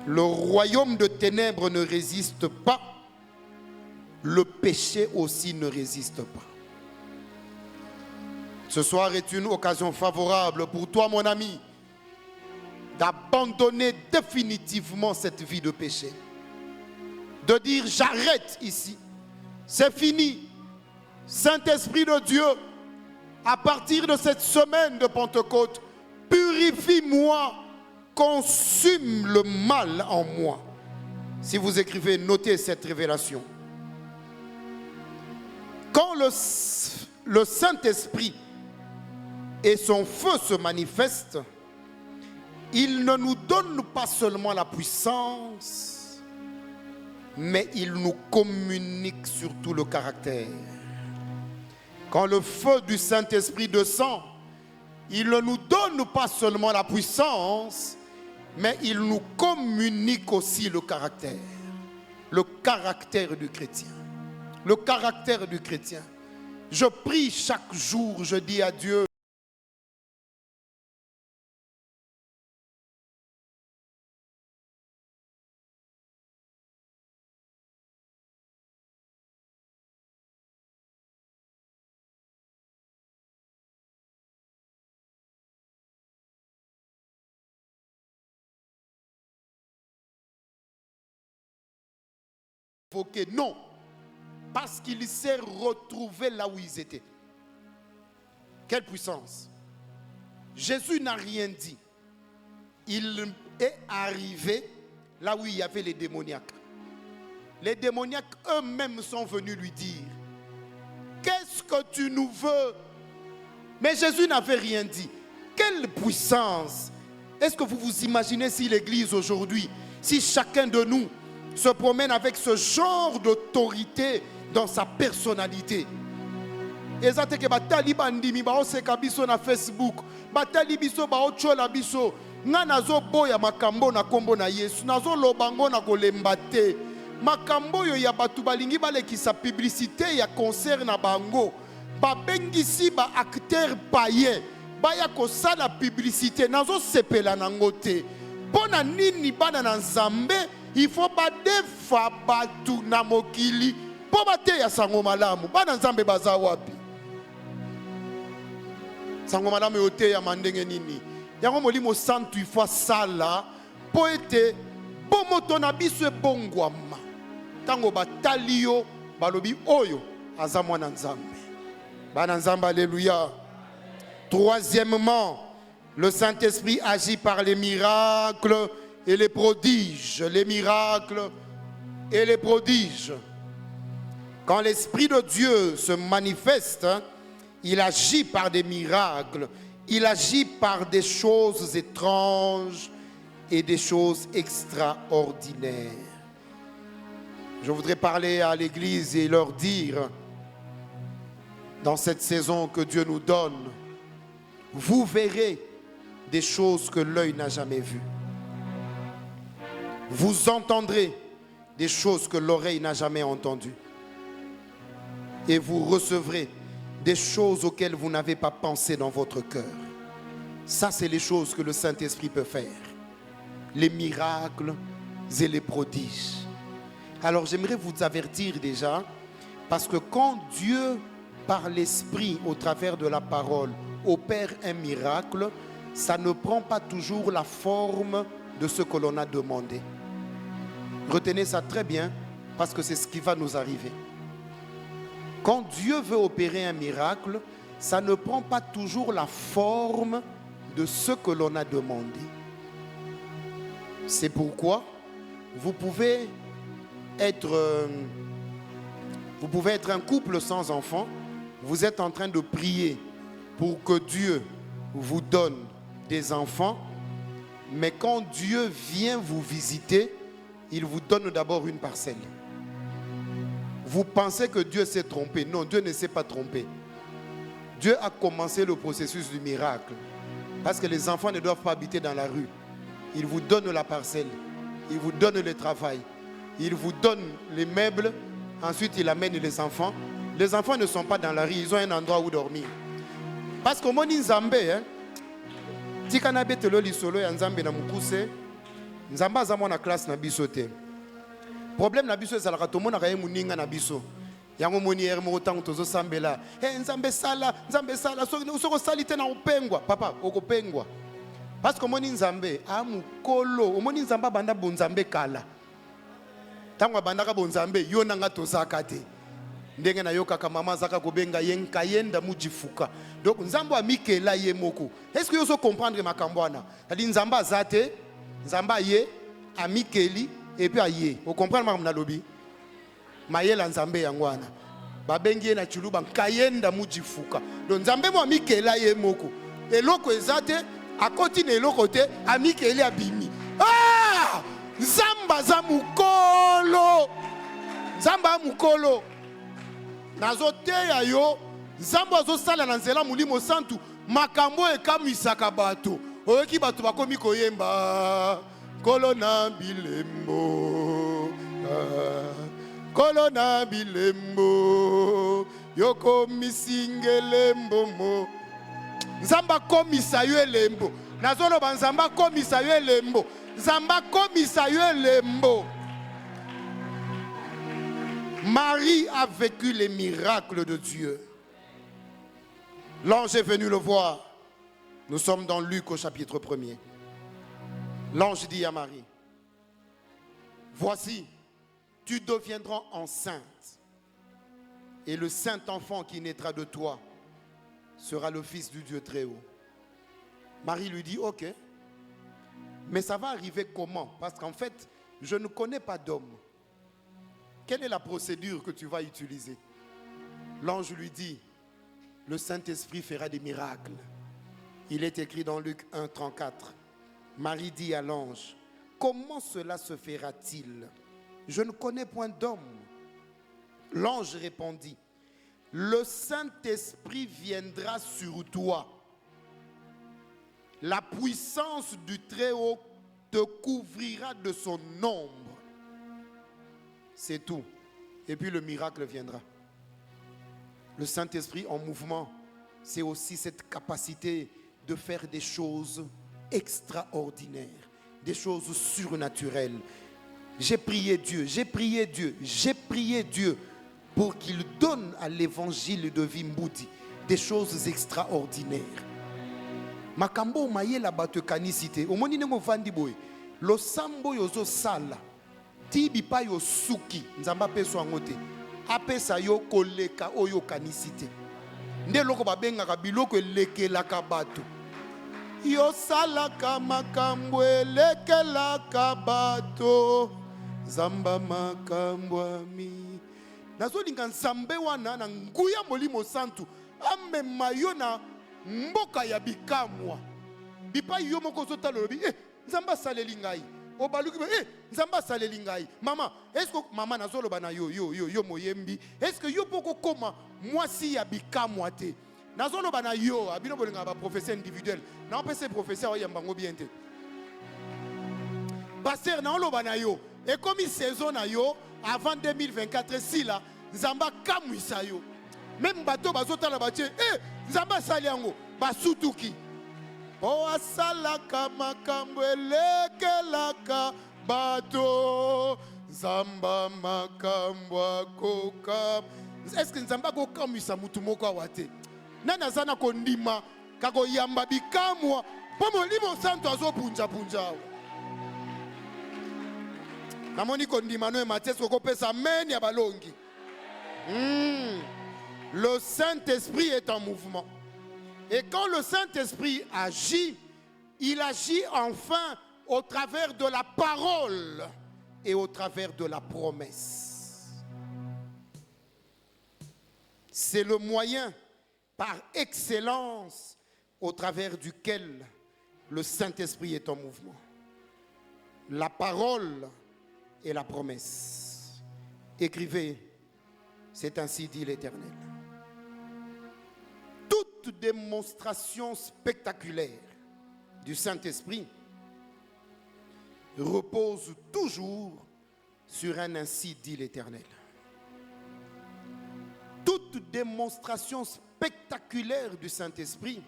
le royaume de ténèbres ne résiste pas, le péché aussi ne résiste pas. Ce soir est une occasion favorable pour toi, mon ami, d'abandonner définitivement cette vie de péché. De dire, j'arrête ici. C'est fini. Saint-Esprit de Dieu, à partir de cette semaine de Pentecôte, purifie-moi, consume le mal en moi. Si vous écrivez, notez cette révélation. Quand le Saint-Esprit et son feu se manifestent, il ne nous donne pas seulement la puissance, mais il nous communique surtout le caractère. Quand le feu du Saint-Esprit descend, il ne nous donne pas seulement la puissance, mais il nous communique aussi le caractère du chrétien. Le caractère du chrétien. Je prie chaque jour, je dis à Dieu, non, parce qu'il s'est retrouvé là où ils étaient. Quelle puissance! Jésus n'a rien dit. Il est arrivé là où il y avait les démoniaques. Les démoniaques eux-mêmes sont venus lui dire, qu'est-ce que tu nous veux? Mais Jésus n'avait rien dit. Quelle puissance! Est-ce que vous vous imaginez si l'Église aujourd'hui, si chacun de nous se promène avec ce genre d'autorité dans sa personnalité? Ezate ke batali bandimi ba oseka biso na Facebook, batali biso ba ochola biso, nga nazo boya makambo na kombo na Yesu, nazo lobango na kolemba te. Makambo yo ya batu balingi balekisa publicité ya concert na bango, babengisi ba acteur païen, baya kosala publicité, nazo sepela nango te. Pona nini bana na Nzambe, il faut pas defa batu na mokili po bate ya sango malamu. Bana Nzambe baza wapi? Sango malamu yote ya mandenge nini? Yango molimo santu ifwa sala po ete bomoto na biso ebongwama. Tango batali yo balobi oyo aza mwana Nzambe. Bana Nzambe, alléluia. Troisièmement, le Saint-Esprit agit par les miracles et les prodiges. Les miracles et les prodiges. Quand l'Esprit de Dieu se manifeste, il agit par des miracles Il agit par des choses étranges et des choses extraordinaires. Je voudrais parler à l'église et leur dire, dans cette saison que Dieu nous donne, vous verrez des choses que l'œil n'a jamais vues. Vous entendrez des choses que l'oreille n'a jamais entendues. Et vous recevrez des choses auxquelles vous n'avez pas pensé dans votre cœur. Ça, c'est les choses que le Saint-Esprit peut faire. Les miracles et les prodiges. Alors, j'aimerais vous avertir déjà, parce que quand Dieu, par l'Esprit, au travers de la parole, opère un miracle, ça ne prend pas toujours la forme de ce que l'on a demandé. Retenez ça très bien, parce que c'est ce qui va nous arriver. Quand Dieu veut opérer un miracle, ça ne prend pas toujours la forme de ce que l'on a demandé. C'est pourquoi vous pouvez être un couple sans enfant, vous êtes en train de prier pour que Dieu vous donne des enfants, mais quand Dieu vient vous visiter, il vous donne d'abord une parcelle. Vous pensez que Dieu s'est trompé. Non, Dieu ne s'est pas trompé. Dieu a commencé le processus du miracle. Parce que les enfants ne doivent pas habiter dans la rue. Il vous donne la parcelle. Il vous donne le travail. Il vous donne les meubles. Ensuite, il amène les enfants. Les enfants ne sont pas dans la rue. Ils ont un endroit où dormir. Parce qu'au monde Nzambe, tikanabe telo lisolo ya Nzambe na mukuse, Nzamba azamo na classe na biso te. Problème na biso ezalaka to mona kaye muninga na biso. Yango moni ere mo tango tozo sambela. Nzambe sala soko salite na opengwa. Papa, okopengwa. Parce que moni Nzambe amukolo, omoni Nzamba banda bonzambe kala. Tango banda ka bonzambe yo nanga tozaka te. Ndenge na yoka ka mama zaka kobenga yenka yenda mujifuka. Donc Nzambo amikela ye moko. Est-ce que vous comprendre makambo wana? Adi Nzamba zate, Nzamba ye amikeli et puis aye. Vous comprenez ma lobby? Mayela Nzambe yangwana. Babengi na chuluba kayenda mujifuka. Donc Nzambe mo amikela ye moko. Eloko ezate akoti na eloko te amikeli abimi. Ah! Nzamba za mukolo. Nzamba mukolo. Nazote ya yo Nzambo azosala na nzela mulimo santu makambo ekamisaka bato oyoki bato bakomi koyemba kolo na bilembo kolo na bilembo yoko misingelembo mo Nzamba komisa yo elembo nazoloba Nzamba komisa yo elembo Nzamba komisa yo elembo. Marie a vécu les miracles de Dieu. L'ange est venu le voir. Nous sommes dans Luc au chapitre 1er. L'ange dit à Marie, voici, tu deviendras enceinte. Et le saint enfant qui naîtra de toi sera le fils du Dieu très haut. Marie lui dit, ok. Mais ça va arriver comment? Parce qu'en fait, je ne connais pas d'homme. Quelle est la procédure que tu vas utiliser? L'ange lui dit, le Saint-Esprit fera des miracles. Il est écrit dans Luc 1, 34. Marie dit à l'ange, comment cela se fera-t-il? Je ne connais point d'homme. L'ange répondit, le Saint-Esprit viendra sur toi. La puissance du Très-Haut te couvrira de son ombre. C'est tout. Et puis le miracle viendra. Le Saint-Esprit en mouvement, c'est aussi cette capacité de faire des choses extraordinaires, des choses surnaturelles. J'ai prié Dieu pour qu'il donne à l'évangile de Vimbouti des choses extraordinaires. Makambo maye la bato kanisite. Omoni nengo vandi boy. Lo sambo yozo sala. Tibi pa yo suki. Nzamba peso angote. Apesa yo koleka oyo kanisite. Nde loko babenga ka biloko leke la kabato. Yo sala makambo leke la kabato. Zamba makambo ami. Nazo linga nzambe wana na nguya molimo santu. Ame mayo na mboka ya bikamwa bipa yo moko zota lobi nzamba saleli ngai obaluki nzamba saleli ngai mama est-ce que mama nazoloba na yo moyembi est-ce que yo poko koma mwasi ya bikamwa te nazoloba na yo abino bolinga ba professeur individuel na opese professeur oyamba ngo bien te pasteur na oloba na yo et comme saison na yo avant 2024 si là nzamba kamwisa yo même bato bazotala batie nzamba sali yango basutuki o asalaka makambo elekelaka bato nzamba makambo akoka. Est-ce que nzamba kokamwisa mutu moko awa te nani aza na kondima kakoyamba bikamwa mpo molimo santo azopunjapunja awa namoni kondima no ema te soki kopesa amen ya balongi. Le Saint-Esprit est en mouvement. Et quand le Saint-Esprit agit, il agit enfin au travers de la parole et au travers de la promesse. C'est le moyen par excellence au travers duquel le Saint-Esprit est en mouvement. La parole et la promesse. Écrivez, c'est ainsi dit l'Éternel. Toute démonstration spectaculaire du Saint-Esprit repose toujours sur un ainsi dit l'Éternel. Toute démonstration spectaculaire du Saint-Esprit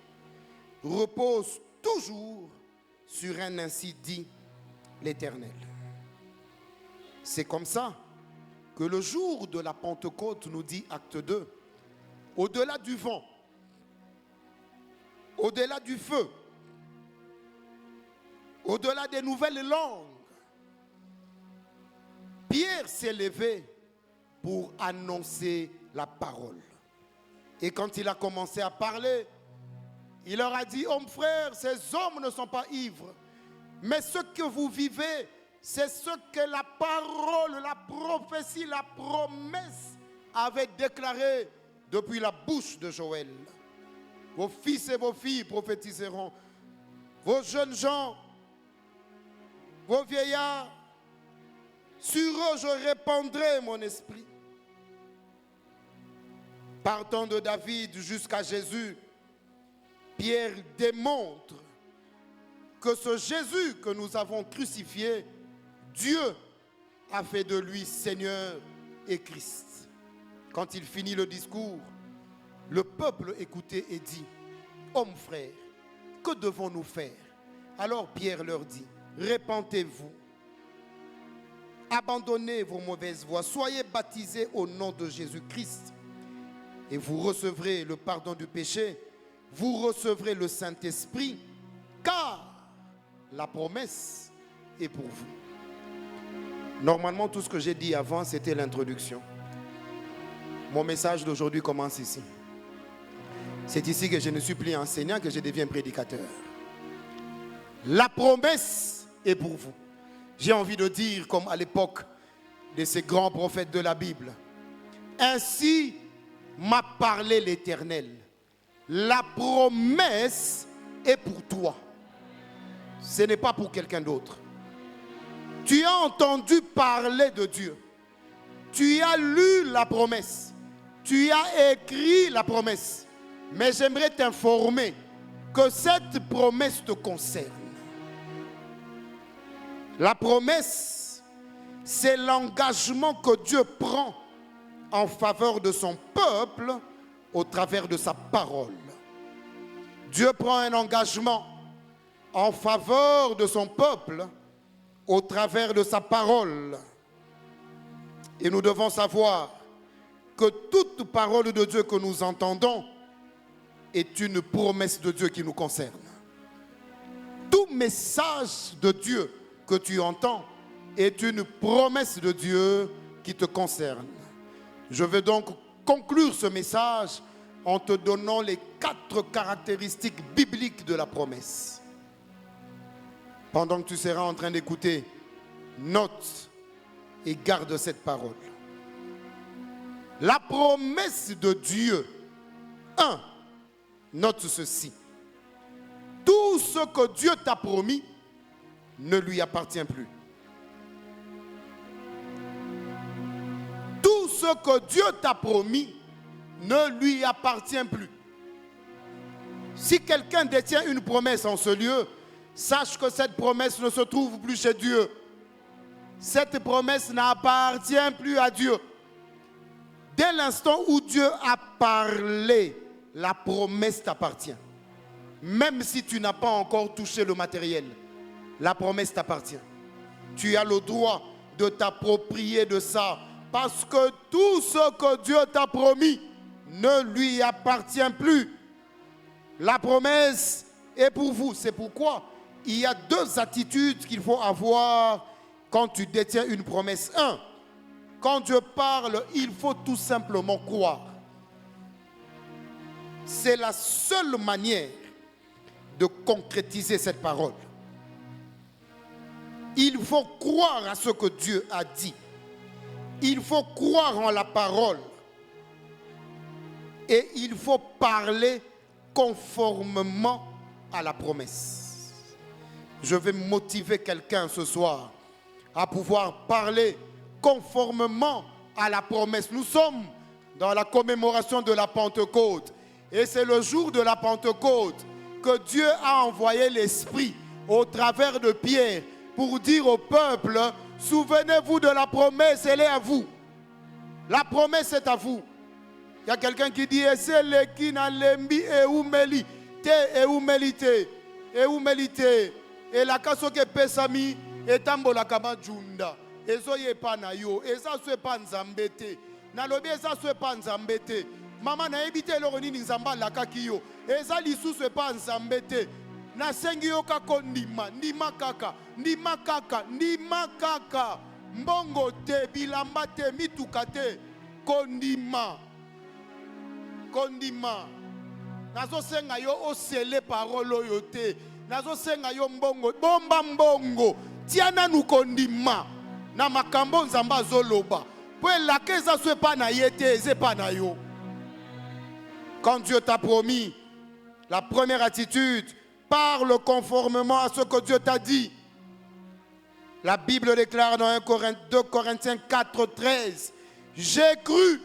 repose toujours sur un ainsi dit l'Éternel. C'est comme ça que le jour de la Pentecôte, nous dit Acte 2, au-delà du vent, au-delà du feu, au-delà des nouvelles langues, Pierre s'est levé pour annoncer la parole. Et quand il a commencé à parler, il leur a dit, hommes frères, ces hommes ne sont pas ivres, mais ce que vous vivez, c'est ce que la parole, la prophétie, la promesse avait déclaré depuis la bouche de Joël. Vos fils et vos filles prophétiseront. Vos jeunes gens, vos vieillards, sur eux je répandrai mon esprit. Partant de David jusqu'à Jésus, Pierre démontre que ce Jésus que nous avons crucifié, Dieu a fait de lui Seigneur et Christ. Quand il finit le discours, le peuple écoutait et dit, hommes frères, que devons-nous faire? Alors Pierre leur dit, répentez-vous, abandonnez vos mauvaises voies, soyez baptisés au nom de Jésus-Christ et vous recevrez le pardon du péché, vous recevrez le Saint-Esprit, car la promesse est pour vous. Normalement, tout ce que j'ai dit avant, c'était l'introduction. Mon message d'aujourd'hui commence ici. C'est ici que je ne suis plus enseignant, que je deviens prédicateur. La promesse est pour vous. J'ai envie de dire, comme à l'époque de ces grands prophètes de la Bible, ainsi m'a parlé l'Éternel. La promesse est pour toi. Ce n'est pas pour quelqu'un d'autre. Tu as entendu parler de Dieu. Tu as lu la promesse. Tu as écrit la promesse. Mais j'aimerais t'informer que cette promesse te concerne. La promesse, c'est l'engagement que Dieu prend en faveur de son peuple au travers de sa parole. Dieu prend un engagement en faveur de son peuple au travers de sa parole. Et nous devons savoir que toute parole de Dieu que nous entendons est une promesse de Dieu qui nous concerne. Tout message de Dieu que tu entends est une promesse de Dieu qui te concerne. Je vais donc conclure ce message en te donnant les 4 caractéristiques bibliques de la promesse. Pendant que tu seras en train d'écouter, note et garde cette parole. La promesse de Dieu, 1, Note ceci. Tout ce que Dieu t'a promis ne lui appartient plus. Tout ce que Dieu t'a promis ne lui appartient plus. Si quelqu'un détient une promesse en ce lieu, sache que cette promesse ne se trouve plus chez Dieu. Cette promesse n'appartient plus à Dieu. Dès l'instant où Dieu a parlé, la promesse t'appartient. Même si tu n'as pas encore touché le matériel, la promesse t'appartient. Tu as le droit de t'approprier de ça. Parce que tout ce que Dieu t'a promis ne lui appartient plus. La promesse est pour vous. C'est pourquoi il y a deux attitudes qu'il faut avoir quand tu détiens une promesse. Un, quand Dieu parle, il faut tout simplement croire. C'est la seule manière de concrétiser cette parole. Il faut croire à ce que Dieu a dit. Il faut croire en la parole. Et il faut parler conformément à la promesse. Je vais motiver quelqu'un ce soir à pouvoir parler conformément à la promesse. Nous sommes dans la commémoration de la Pentecôte. Et c'est le jour de la Pentecôte que Dieu a envoyé l'Esprit au travers de Pierre pour dire au peuple, souvenez-vous de la promesse, elle est à vous. La promesse est à vous. Il y a quelqu'un qui dit, et c'est le qui n'a lembi et où melite, et où melite, et où melite, et la kasoke pesami, et tambo la kama junda, et so ye pa na yo, et ça se pa nzambete, na lobi et ça se pa nzambete, maman na ebite loroni nzamba la kakiyo, et ça lisu se pa nzambete, na sengi yo kako ndima, ndima kaka, ndima kaka, ndima kaka, mbongo te, bilamba te, mituka te, kondima. Kondima. Nazo senga yo osele parole oyo te. Nazo senga yo mbongo. Bomba mbongo. Tiana nu kondima. Na makambo nzamba zoloba. Pwe la keza swe pa na yete, eze pa na yo. Quand Dieu t'a promis, la première attitude, parle conformément à ce que Dieu t'a dit. La Bible déclare dans 2 Corinthiens 4, 13. J'ai cru.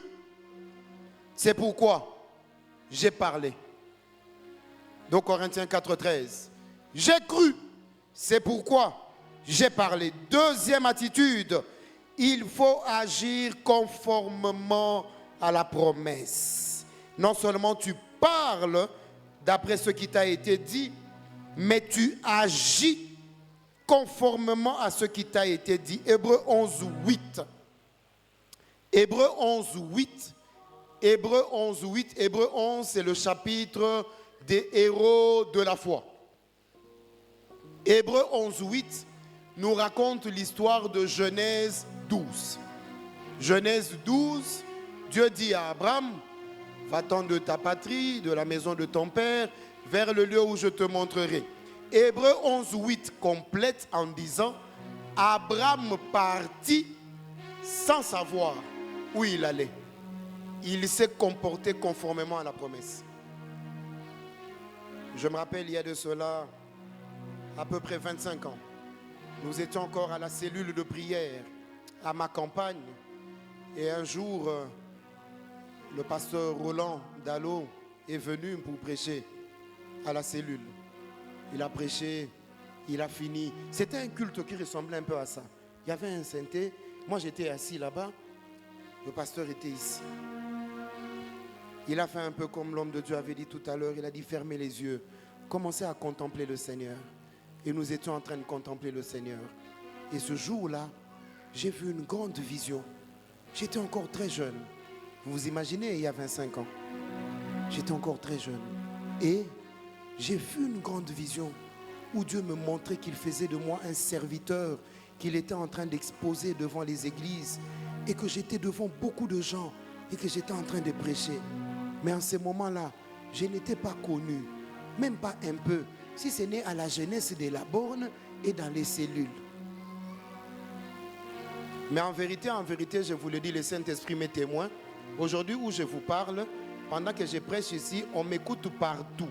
C'est pourquoi j'ai parlé. 2 Corinthiens 4, 13. J'ai cru. C'est pourquoi j'ai parlé. Deuxième attitude, il faut agir conformément à la promesse. Non seulement tu parles d'après ce qui t'a été dit, mais tu agis conformément à ce qui t'a été dit. Hébreux 11, 8. Hébreux 11, 8. Hébreux 11, 8. Hébreux 11, c'est le chapitre des héros de la foi. Hébreux 11, 8 nous raconte l'histoire de Genèse 12. Genèse 12, Dieu dit à Abraham, va-t'en de ta patrie, de la maison de ton père, vers le lieu où je te montrerai. Hébreux 11, 8 complète en disant, Abraham partit sans savoir où il allait. Il s'est comporté conformément à la promesse. Je me rappelle, il y a de cela à peu près 25 ans. Nous étions encore à la cellule de prière à ma campagne. Et un jour, le pasteur Roland Dallot est venu pour prêcher à la cellule. Il a prêché, il a fini. C'était un culte qui ressemblait un peu à ça. Il y avait un synthé. Moi, j'étais assis là-bas. Le pasteur était ici. Il a fait un peu comme l'homme de Dieu avait dit tout à l'heure. Il a dit fermez les yeux. Commencez à contempler le Seigneur. Et nous étions en train de contempler le Seigneur. Et ce jour-là, j'ai vu une grande vision. J'étais encore très jeune. Vous vous imaginez, il y a 25 ans. J'étais encore très jeune. Et j'ai vu une grande vision où Dieu me montrait qu'il faisait de moi un serviteur, qu'il était en train d'exposer devant les églises et que j'étais devant beaucoup de gens et que j'étais en train de prêcher. Mais en ce moment-là, je n'étais pas connu, même pas un peu, si ce n'est à la jeunesse de la borne et dans les cellules. Mais en vérité, je vous le dis, le Saint-Esprit m'est témoin. Aujourd'hui où je vous parle, pendant que je prêche ici, on m'écoute partout.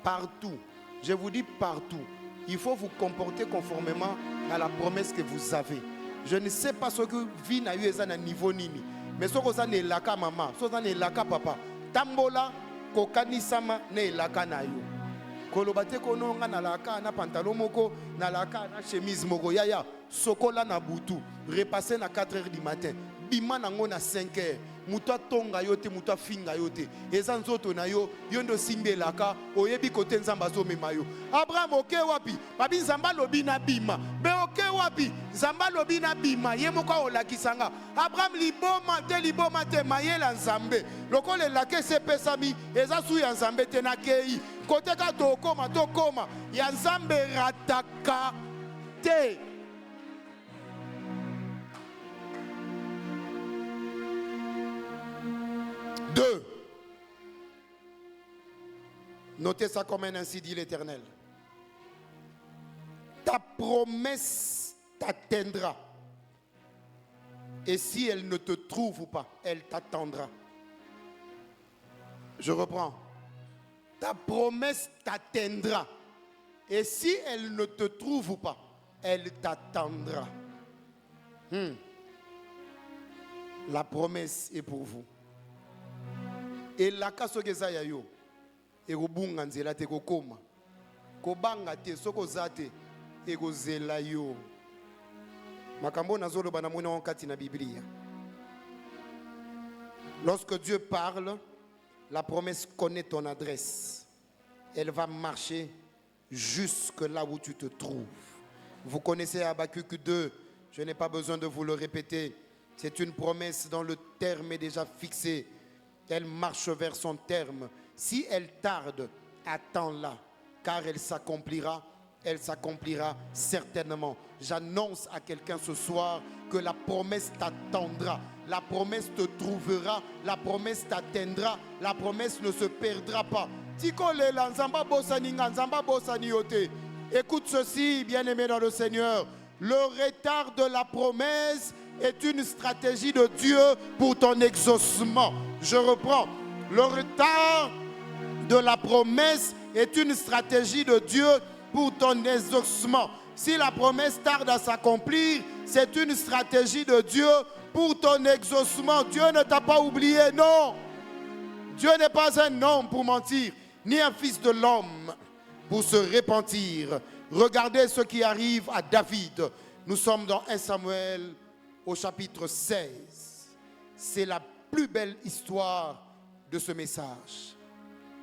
Partout. Je vous dis partout. Il faut vous comporter conformément à la promesse que vous avez. Je ne sais pas ce que vie n'a eu à niveau nini. Mais ce que vous avez laka maman, ce que vous avez laka papa. Tambola, kokani sama ne laka na yo. Kolobate kono nga na laka na pantalon moko, na laka na chemise moko. Yaya, sokola na butu. Repasser na 4h du matin. Bima nango na 5h. Muta tonga yote, muta finga yote. Eza nzoto na yo, yondo simbe laka, oyebi kote nzamba zo memayo. Abraham oke wapi? Babi nzamba lobi na bima. Be oke wapi? Nzamba lobi na bima. Ye moko olakisanga. Abraham liboma te mayela nzambe. Lokole lake se pesami, eza su ya nzambe te na kei. Kote ka tokoma. Ya nzambe rataka te. Deux. Notez ça comme un ainsi dit l'Éternel. Ta promesse t'atteindra. Et si elle ne te trouve pas, elle t'attendra. Je reprends. Ta promesse t'atteindra. Et si elle ne te trouve pas, elle t'attendra. La promesse est pour vous. Et la kasoke ya yo ekobunga nzela te kokoma kobanga te soko zate ekozela yo makambo nazoloba na mona kati na Biblia. Lorsque Dieu parle, la promesse connaît ton adresse. Elle va marcher jusque là où tu te trouves. Vous connaissez Habakkuk 2, je n'ai pas besoin de vous le répéter. C'est une promesse dont le terme est déjà fixé. Elle marche vers son terme. Si elle tarde, attends-la, car elle s'accomplira certainement. J'annonce à quelqu'un ce soir que la promesse t'attendra, la promesse te trouvera, la promesse t'atteindra, la promesse ne se perdra pas. Écoute ceci, bien-aimé dans le Seigneur. Le retard de la promesse est une stratégie de Dieu pour ton exaucement. Je reprends. Le retard de la promesse est une stratégie de Dieu pour ton exaucement. Si la promesse tarde à s'accomplir, c'est une stratégie de Dieu pour ton exaucement. Dieu ne t'a pas oublié, non. Dieu n'est pas un homme pour mentir, ni un fils de l'homme pour se repentir. Regardez ce qui arrive à David. Nous sommes dans 1 Samuel au chapitre 16. C'est la plus belle histoire de ce message.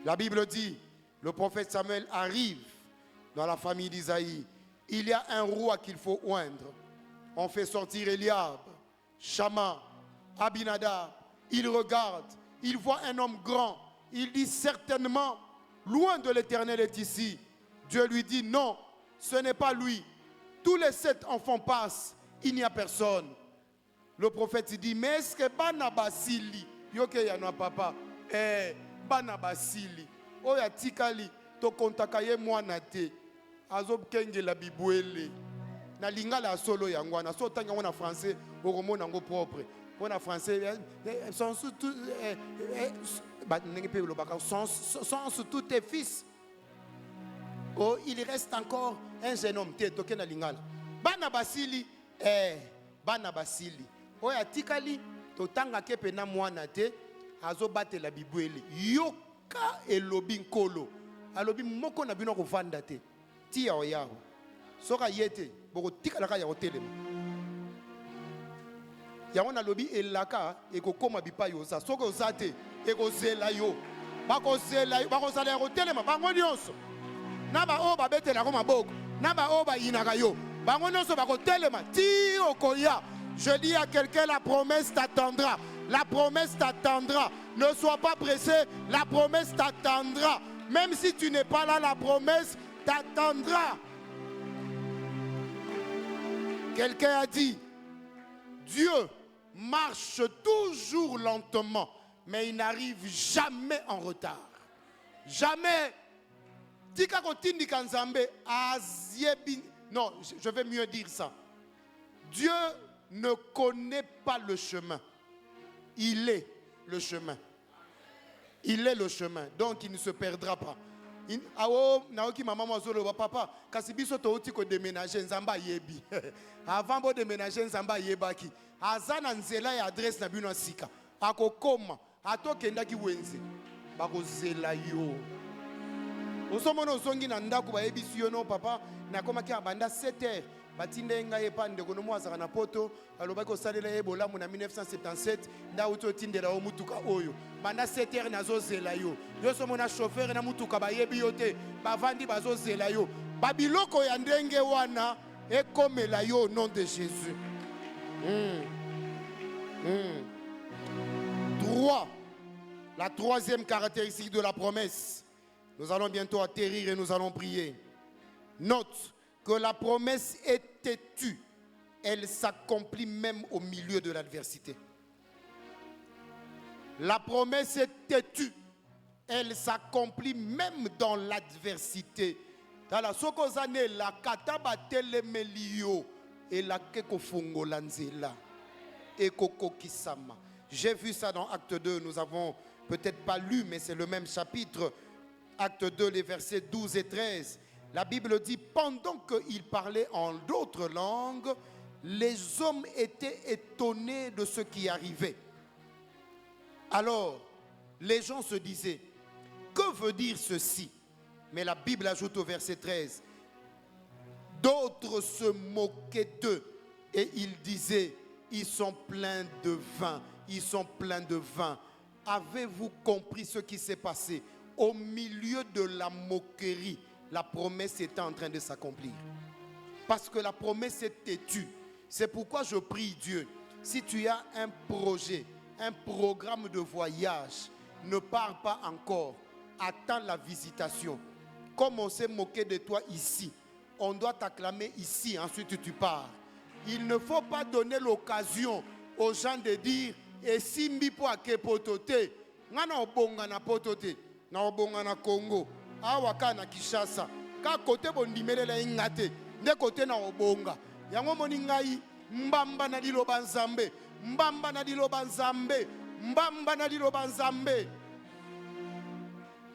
La Bible dit, le prophète Samuel arrive dans la famille d'Isaïe. Il y a un roi qu'il faut oindre. On fait sortir Eliab, Shama, Abinadab. Il regarde, il voit un homme grand. Il dit certainement, loin de l'Éternel est ici. Dieu lui dit non, ce n'est pas lui. Tous les 7 enfants passent, il n'y a personne. Le prophète dit, mais est-ce que Bana Basili, yoke yana papa, Bana Basili, oya tikali, to kontakaye mwana te, azob kenge la bibouele, na lingala solo yangwana, so tanga wana français, oromo nango propre, wana français, sont tous tes fils. Oh, il reste encore un jeune homme, te toke na lingala. Bana Basili, Bana Basili. Oya tikali to tanga kepe na mwana te azo bate la bibwele yoka elobi nkolo alobi moko na bino ko vanda te ti ya oyao soka yete boko tikala ka ya hotelema ya wana lobi elaka ekokoma bipa yo sa soka ozate ekozela yo bakozela bakozala ya hotelema bango nyonso na ba o ba betela ko maboko na ba o ba yinaka yo bango nyonso bakotelema ti okoya. Je dis à quelqu'un, la promesse t'attendra. La promesse t'attendra. Ne sois pas pressé, la promesse t'attendra. Même si tu n'es pas là, la promesse t'attendra. Quelqu'un a dit, Dieu marche toujours lentement, mais il n'arrive jamais en retard. Jamais. Non, je vais mieux dire ça. Dieu ne connaît pas le chemin. Il est le chemin. Il est le chemin, donc il ne se perdra pas. Awo naoki maman mazolo papa kasi biso to uti ko déménager nzamba yebi. Avant bo déménager nzamba yebaki. Azana nzela ya adresse na bino sika. Akokoma atokenda ki wenze. Bakozela yo. Osomona osongi na ndako ba yebisi yo no papa nakoma ki abanda 7h. Batinde ngai epande kono mwazaka na poto alobaki osalela ebola mu na 1977 nda uto tindela o mutuka oyo banda 7h nazozela yo yo somona chauffeur na mutuka bayebi yo te bavandi bazozela yo babiloko ya ndenge wana ekomela yo au nom de Jésus. 3. La troisième caractéristique de la promesse. Nous allons bientôt atterrir et nous allons prier. Note que la promesse est têtue. Elle s'accomplit même au milieu de l'adversité. La promesse est têtue. Elle s'accomplit même dans l'adversité. Tala sokozane la kataba telemelio et la kekofungo lanzela et kokokisama. J'ai vu ça dans Acte 2. Nous avons peut-être pas lu, mais c'est le même chapitre. Acte 2, les versets 12 et 13. La Bible dit, pendant qu'il parlait en d'autres langues, les hommes étaient étonnés de ce qui arrivait. Alors, les gens se disaient, que veut dire ceci? Mais la Bible ajoute au verset 13, d'autres se moquaient d'eux et ils disaient, ils sont pleins de vin, ils sont pleins de vin. Avez-vous compris ce qui s'est passé? Au milieu de la moquerie, la promesse était en train de s'accomplir. Parce que la promesse est têtue. C'est pourquoi je prie Dieu. Si tu as un projet, un programme de voyage, ne pars pas encore. Attends la visitation. Comme on s'est moqué de toi ici, on doit t'acclamer ici, ensuite tu pars. Il ne faut pas donner l'occasion aux gens de dire et si mbipo ake potote, ngana obonga na potote, na obonga na Congo. Awaka na Kishasa ka kote bondimelela ingate nde kote na obonga yango moni ngai mbamba na liloba nzambe mbamba na liloba nzambe mbamba na liloba nzambe.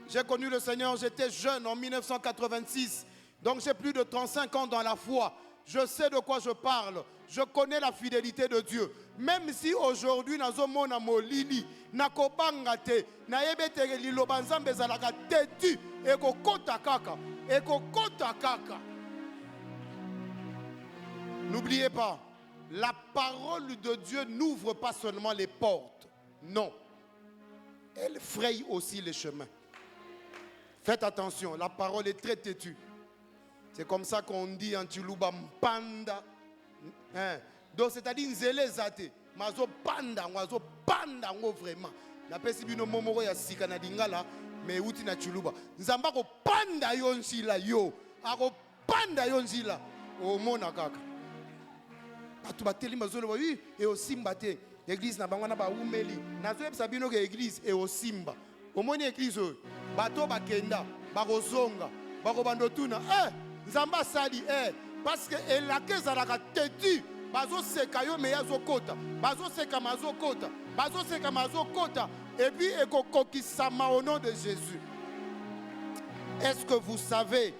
J'ai connu le Seigneur, j'étais jeune en 1986, donc j'ai plus de 35 ans dans la foi. Je sais de quoi je parle. Je connais la fidélité de Dieu. Même si aujourd'hui, nazomona molili, nakobanga te, naebete liloba nzambe zalaka tetu, eko kota kaka, eko kota kaka. N'oubliez pas, la parole de Dieu n'ouvre pas seulement les portes. Non. Elle fraye aussi les chemins. Faites attention, la parole est très têtue. C'est comme ça qu'on dit en Chiluba mpanda. Donc c'est-à-dire nzele zate, mazo panda ngo vraiment. Na pesi bino momoro ya sika na dingala, mais uti na Chiluba. Nzamba ko panda yo nzila yo, ako panda yo nzila. O mona kaka. Batu bateli mazolo ba oui et au simba te. Église na bangwana ba umeli. Nazo yebisa bino ke église et au simba. Au moni église bato bakenda, bakozonga, bakobandotuna. Nzamba sali parce que elake zalaka tetu bazo seka yo me yazo kota bazo seka mazo kota et puis ekokokisama au nom de Jésus. Est-ce que vous savez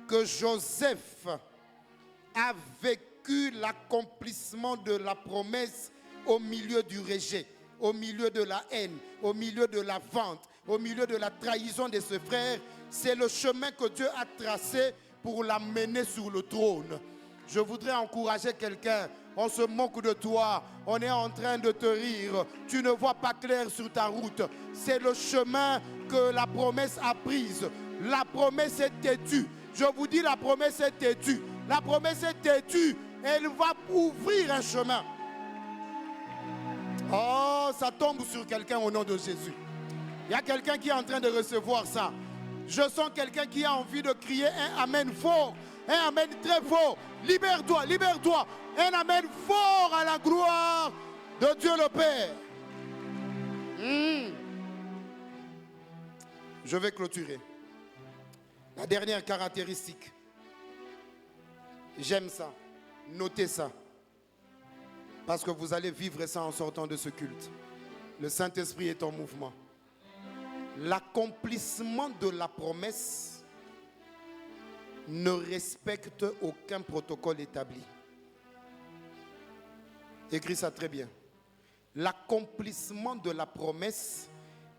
que Joseph a vécu l'accomplissement de la promesse au milieu du rejet, au milieu de la haine, au milieu de la vente, au milieu de la trahison de ses frères? C'est le chemin que Dieu a tracé pour l'amener sur le trône. Je voudrais encourager quelqu'un. On se moque de toi. On est en train de te rire. Tu ne vois pas clair sur ta route. C'est le chemin que la promesse a prise. La promesse est têtue. Je vous dis, la promesse est têtue. La promesse est têtue. Elle va ouvrir un chemin. Oh, ça tombe sur quelqu'un au nom de Jésus. Il y a quelqu'un qui est en train de recevoir ça. Je sens quelqu'un qui a envie de crier un amen fort, un amen très fort. Libère-toi, libère-toi. Un amen fort à la gloire de Dieu le Père. Je vais clôturer. La dernière caractéristique. J'aime ça. Notez ça. Parce que vous allez vivre ça en sortant de ce culte. Le Saint-Esprit est en mouvement. L'accomplissement de la promesse ne respecte aucun protocole établi. Écris ça très bien. L'accomplissement de la promesse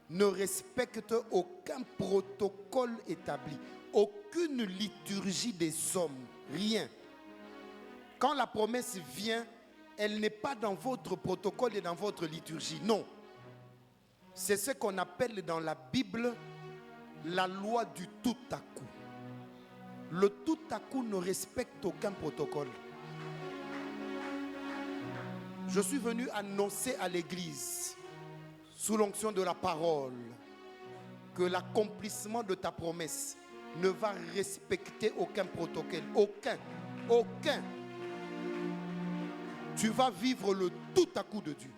ne respecte aucun protocole établi, aucune liturgie des hommes, rien. Quand la promesse vient, elle n'est pas dans votre protocole et dans votre liturgie, non. C'est ce qu'on appelle dans la Bible la loi du tout à coup. Le tout à coup ne respecte aucun protocole. Je suis venu annoncer à l'église, sous l'onction de la parole, que l'accomplissement de ta promesse ne va respecter aucun protocole. Aucun. Tu vas vivre le tout à coup de Dieu.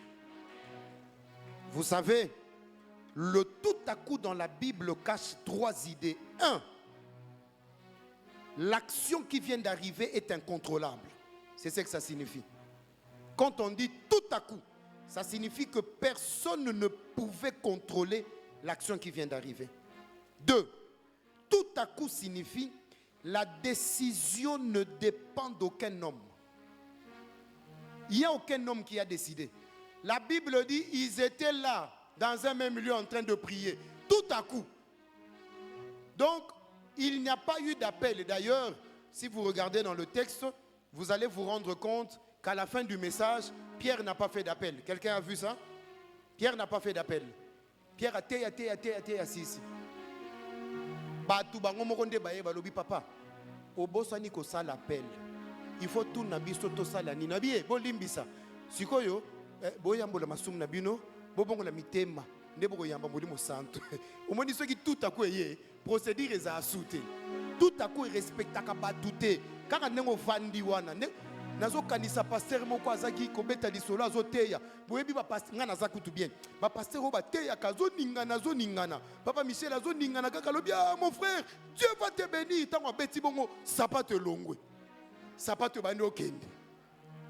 Vous savez, le tout à coup dans la Bible cache 3 idées. 1. L'action qui vient d'arriver est incontrôlable. C'est ce que ça signifie. Quand on dit tout à coup, ça signifie que personne ne pouvait contrôler l'action qui vient d'arriver. 2. Tout à coup signifie la décision ne dépend d'aucun homme. Il n'y a aucun homme qui a décidé. La Bible dit ils étaient là, dans un même lieu en train de prier. Tout à coup. Donc, il n'y a pas eu d'appel. Et d'ailleurs, si vous regardez dans le texte, vous allez vous rendre compte qu'à la fin du message, Pierre n'a pas fait d'appel. Quelqu'un a vu ça? Pierre n'a pas fait d'appel. Pierre a été assis ici. Papa, obosani ko sala appel. Il faut tout nabiso to sala ni nabie bolimbisa. Sikoyo boyambola masum nabino, bobongola mitema, ndebo yamba molimo santo. Omoni soki tout à coup yé procédure eza asouté. Tout à coup respectaka batute. Kaka nengo vandi wana. Nazo kanisa pasteur moko azaki kobeta lisolo azoteya. Boyebi ba pasteur ngana zakutu bien. Ba pasteur o bateya kazo ningana. Papa Michel azo ningana kaka lobi mon frère, Dieu va te bénir. Tango beti bongo sapate longwe. Sapate bandi okende.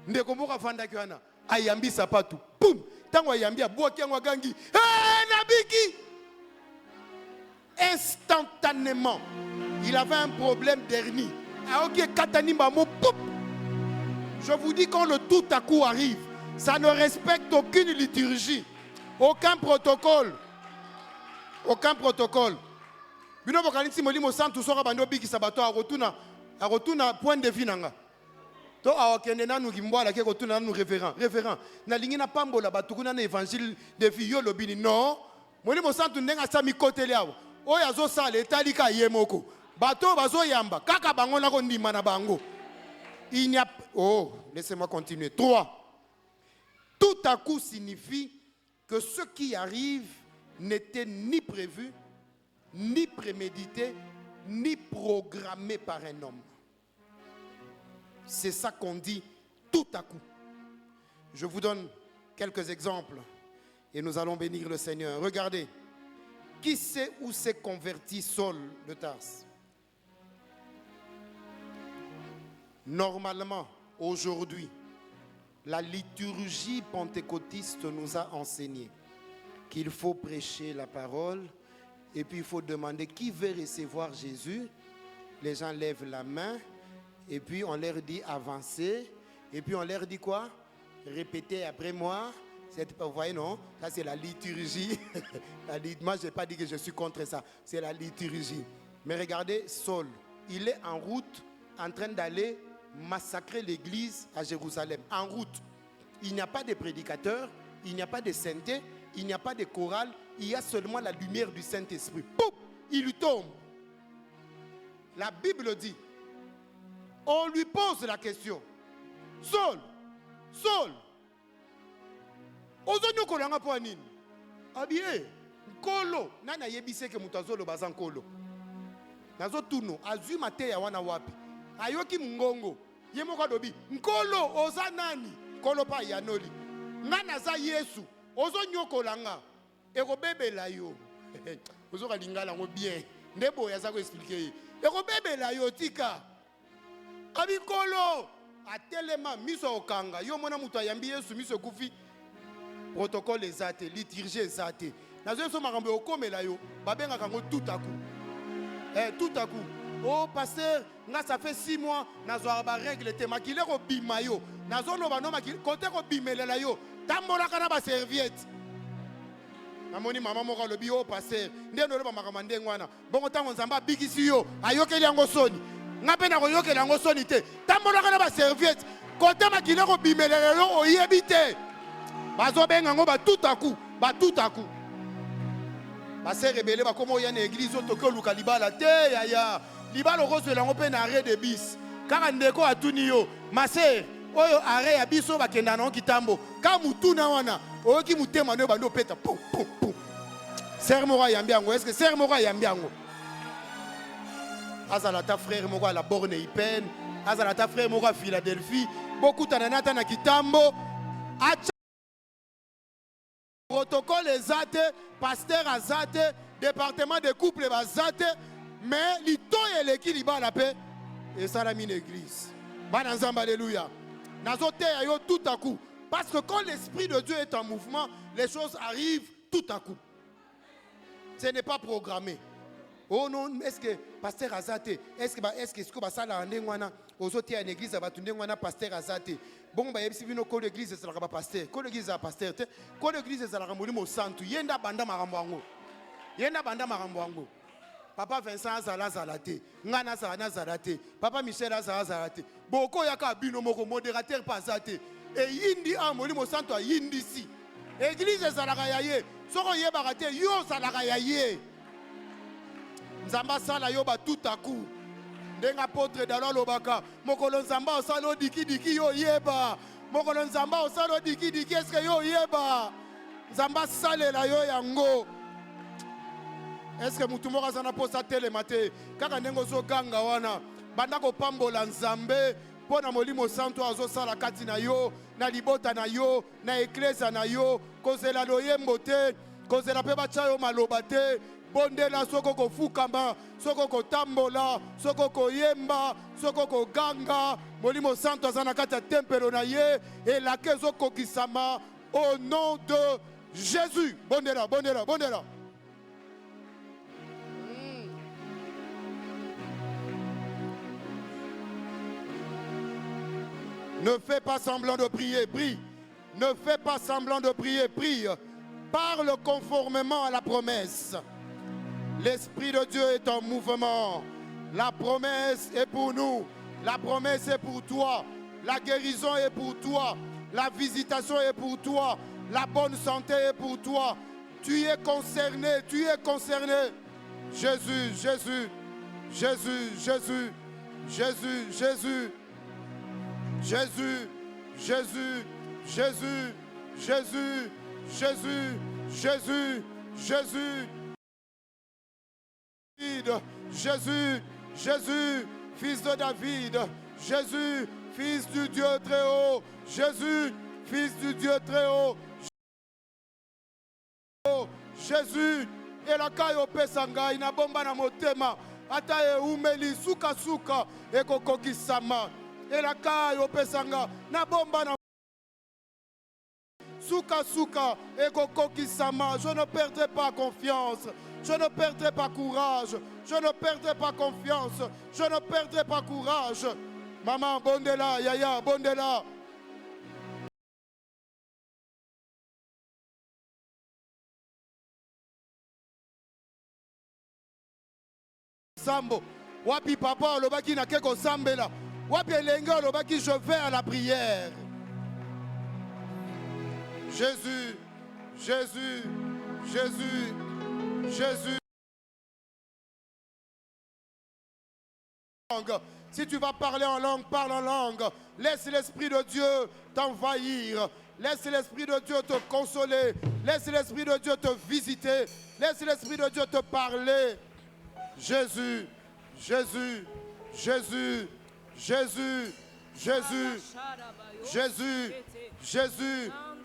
Ndeko moko afanda kiwana ayambi sapatu. Boum. Tango ayambi abwaki yango gangi. Nabiki. Instantanément, il avait un problème d'hernie. Ok, katanimba mo poup. Je vous dis, quand le tout à coup arrive, ça ne respecte aucune liturgie, aucun protocole. Aucun protocole. Bino bokanisi molimo santu sora bando biki sabato a rotuna point de vue nanga. To a okende nanu kimbwala ke rotuna nanu référent. Na lingina pambola batukuna na évangile de vie lobini non. Molimo santu ndenga sa mi kotele awo. Oyo azo sala etalika yemoko. Bato bazo yamba kaka bango na ko ndima na bango. Il n'y a... Oh, laissez-moi continuer. 3. Tout à coup signifie que ce qui arrive n'était ni prévu, ni prémédité, ni programmé par un homme. C'est ça qu'on dit tout à coup. Je vous donne quelques exemples et nous allons bénir le Seigneur. Regardez. Qui sait où s'est converti Saul de Tarse? Normalement, aujourd'hui, la liturgie pentecôtiste nous a enseigné qu'il faut prêcher la parole et puis il faut demander qui veut recevoir Jésus. Les gens lèvent la main et puis on leur dit avancez et puis on leur dit quoi? Répétez après moi. Vous voyez, non? Ça, c'est la liturgie. Moi, je n'ai pas dit que je suis contre ça. C'est la liturgie. Mais regardez, Saul, il est en route en train d'aller massacrer l'église à Jérusalem. En route. Il n'y a pas de prédicateur, il n'y a pas de sainteté, il n'y a pas de chorale, il y a seulement la lumière du Saint-Esprit. Pouf, il lui tombe. La Bible dit, on lui pose la question. Saul, ozonyo kolanga po nini? Abie, nkolo, nana yebise ke mutazolo bazan kolo. Nazo tuno, azui mateya wana wapi. Ayoki mungongo, yemoko dobi, nkolo oza nani? Kolo pa yanoli. Nana za Yesu, ozonyo kolanga. Eko bebe la yo. Ozoka lingala ngo bien. Ndebo yaza ko expliquer. Eko bebe la yo tika. Abi kolo, atelema miso okanga. Yo mona mutu ayambi Yesu miso kufi. Protocole ezate, liturgie ezate. nazo so makambo okomela yo babenga kango tout à coup. Tout à coup. Oh pasteur, nga ça fait 6 mois nazo ba règle te makile ko bima yo. Nazo no ba no makile côté ko bimelela yo. Tambola kana ba serviette. Namoni mama moko lobi yo pasteur, ndeno lo ba makambo ndengwana. Bongo tango nzamba bigisi yo, ayokeli yango soni. Nga pe na ko yokeli yango soni te. Tambola kana ba serviette. Côté makile ko bimelela yo oyebite. Bazo benga ngo ba tout à coup, ba tout à coup. Base rebelle ba komo ya na église otoko luka libala te yaya libala rose lango pe na arrêt de bis kaka ndeko atuni yo maser oyo arrêt ya biso bakenda na kitambo ka mutuna wana oyoki mutema no bando peta pum pum pum ser moko yambi yango est-ce que ser moko yambi yango azala ta frère moko à la borne Ipen azala ta frère moko à Philadelphie beaucoup tananata na kitambo acha protocole ezate, pasteur azate, département de couple bazate, mais l'ito eleki liba la paix et ça la mine église. Bananzam alléluia. Nazote yo tout à coup parce que quand l'esprit de Dieu est en mouvement, les choses arrivent tout à coup. Ce n'est pas programmé. Oh non, est-ce que pasteur azate, est-ce que ça la ndengwana ozote à l'église abatundengwana pasteur azate. Bon ba yebisi bino ko l'église ezalaka ba pasteur ko l'église a pasteur te ko l'église ezalaka molimo santu yenda banda makambo yango papa Vincent azala te ngana azala te papa Michel azala te boko yaka bino moko modérateur pas azate et yindi a molimo santu a yindi si église ezalaka ya ye soko yebaka te yo zalaka ya ye nzamba sala yo ba tout à coup ndenga apôtre dalo lobaka mokolo nzamba osalo diki yo yeba mokolo nzamba osalo diki est-ce que yo yeba nzamba salela yo yango est-ce que mutu moko azana posa telema te kaka ndengo zoganga wana banda kopambola nzambe mpona molimo santo azosala kati na yo na libota na yo na eklesa na yo kozela loyembo te kozela mpe batya yo maloba te bondela soko kofukama soko kotambola soko koyemba soko koganga molimo santo aza na kati ya tempelo na ye elaka ezokokisama au nom de Jésus. Bondela. Ne fais pas semblant de prier, prie. Ne fais pas semblant de prier, prie. Parle conformément à la promesse. L'Esprit de Dieu est en mouvement. La promesse est pour nous. La promesse est pour toi. La guérison est pour toi. La visitation est pour toi. La bonne santé est pour toi. Tu es concerné. Jésus. Jésus, fils de David. Jésus, fils du Dieu très haut. Jésus, fils du Dieu très haut. Jésus, elaka yo pesanga ina bomba na motema ata e umeli suka ekokokisama elaka yo pesanga na bomba na suka ekokokisama. Je ne perdrai pas confiance. Je ne perdrai pas courage. Je ne perdrai pas confiance. Je ne perdrai pas courage. Maman, bondela, yaya, bondela. Sambo. Wapi papa, lobaki na keko sambela. Wapi elenga, lobaki je vais à la prière. Jésus. Si tu vas parler en langue, parle en langue. Laisse l'Esprit de Dieu t'envahir. Laisse l'Esprit de Dieu te consoler. Laisse l'Esprit de Dieu te visiter. Laisse l'Esprit de Dieu te parler. Jésus.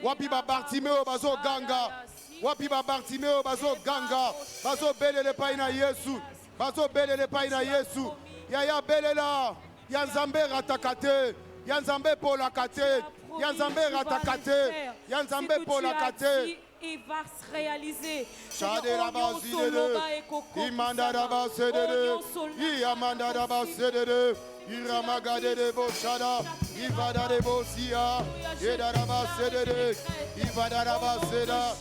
Wapi ba Bartimeo bazo ganga. Wapi ba Bartimeo bazo ganga. Bazo belele pa na Yesu. Bazo belele pa na Yesu. Yaya belela. Yanzambe ratakate. Yanzambe polakate.
promis,
Yanzambe
tu vas le
ratakate.
faire.
Yanzambe
Ce que
pour
tu
la
as
kate.
dit, il va se réaliser.
Shade raba sidede. Imanda raba sedede. Iamanda raba sedede. Iramagade de boshada. Ivada de bosia. Eda raba sedede. Ivada raba seda.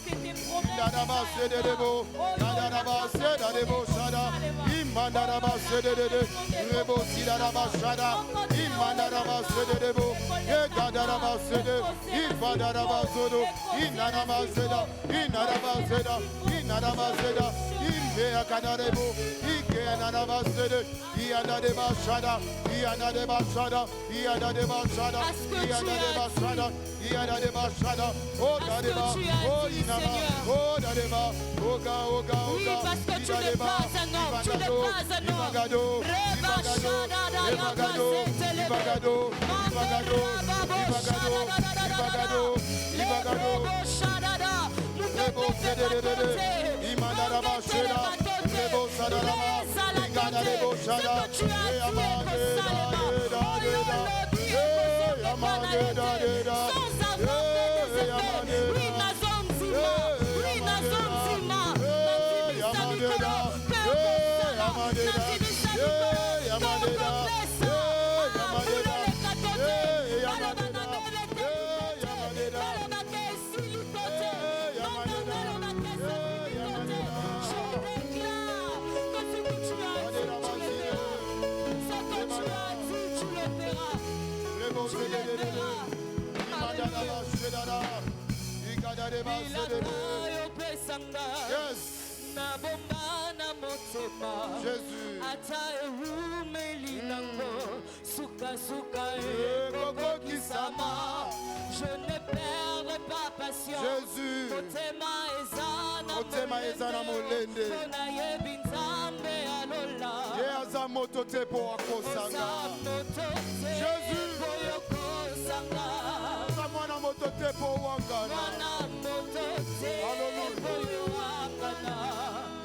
Idaraba sedede bo. Idaraba seda de boshada. Imanda raba sedede. Rebo sidaraba shada. Imanda raba sedede bo. Egada raba sede. Ivada raba sodo. Inaraba seda. Inaraba seda. Inaraba seda. Imbe akanarebo. Ike anaraba sede. Iana de bashada. Iana de bashada. Iana de bashada. Iana de bashada. Iana de bashada. Oh dadeba. Oh inama. Oh dadeba. Oga oga oga.
Oui, parce que tu n'es pas un homme, tu n'es pas un homme.
Ibagado. Ibagado. Ibagado. Ibagado. Ibagado. Ibagado. Ibagado. Rebo sedede. Imandara basheda. Rebo sadarama. Igana rebo shada. Yes. Jésus.
Je ne perdrai pas patience.
Jésus. Motema ezana molende. Yeaza moto te po akosanga. Jésus. Mwana moto te po wangana.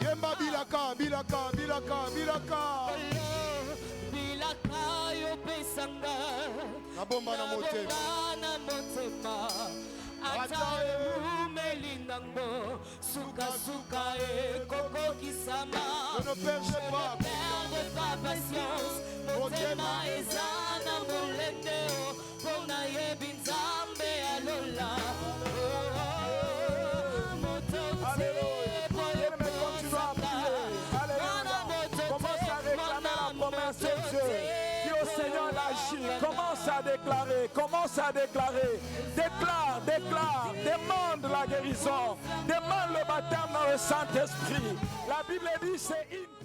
Yemba bilaka, bilaka, bilaka, bilaka. Na bomba na motema. Je ne perds pas
patience. Motema ezana molende. Pona yebinzambe alola.
Commence à déclarer. Déclare, demande la guérison, demande le baptême dans le Saint-Esprit. La Bible dit c'est une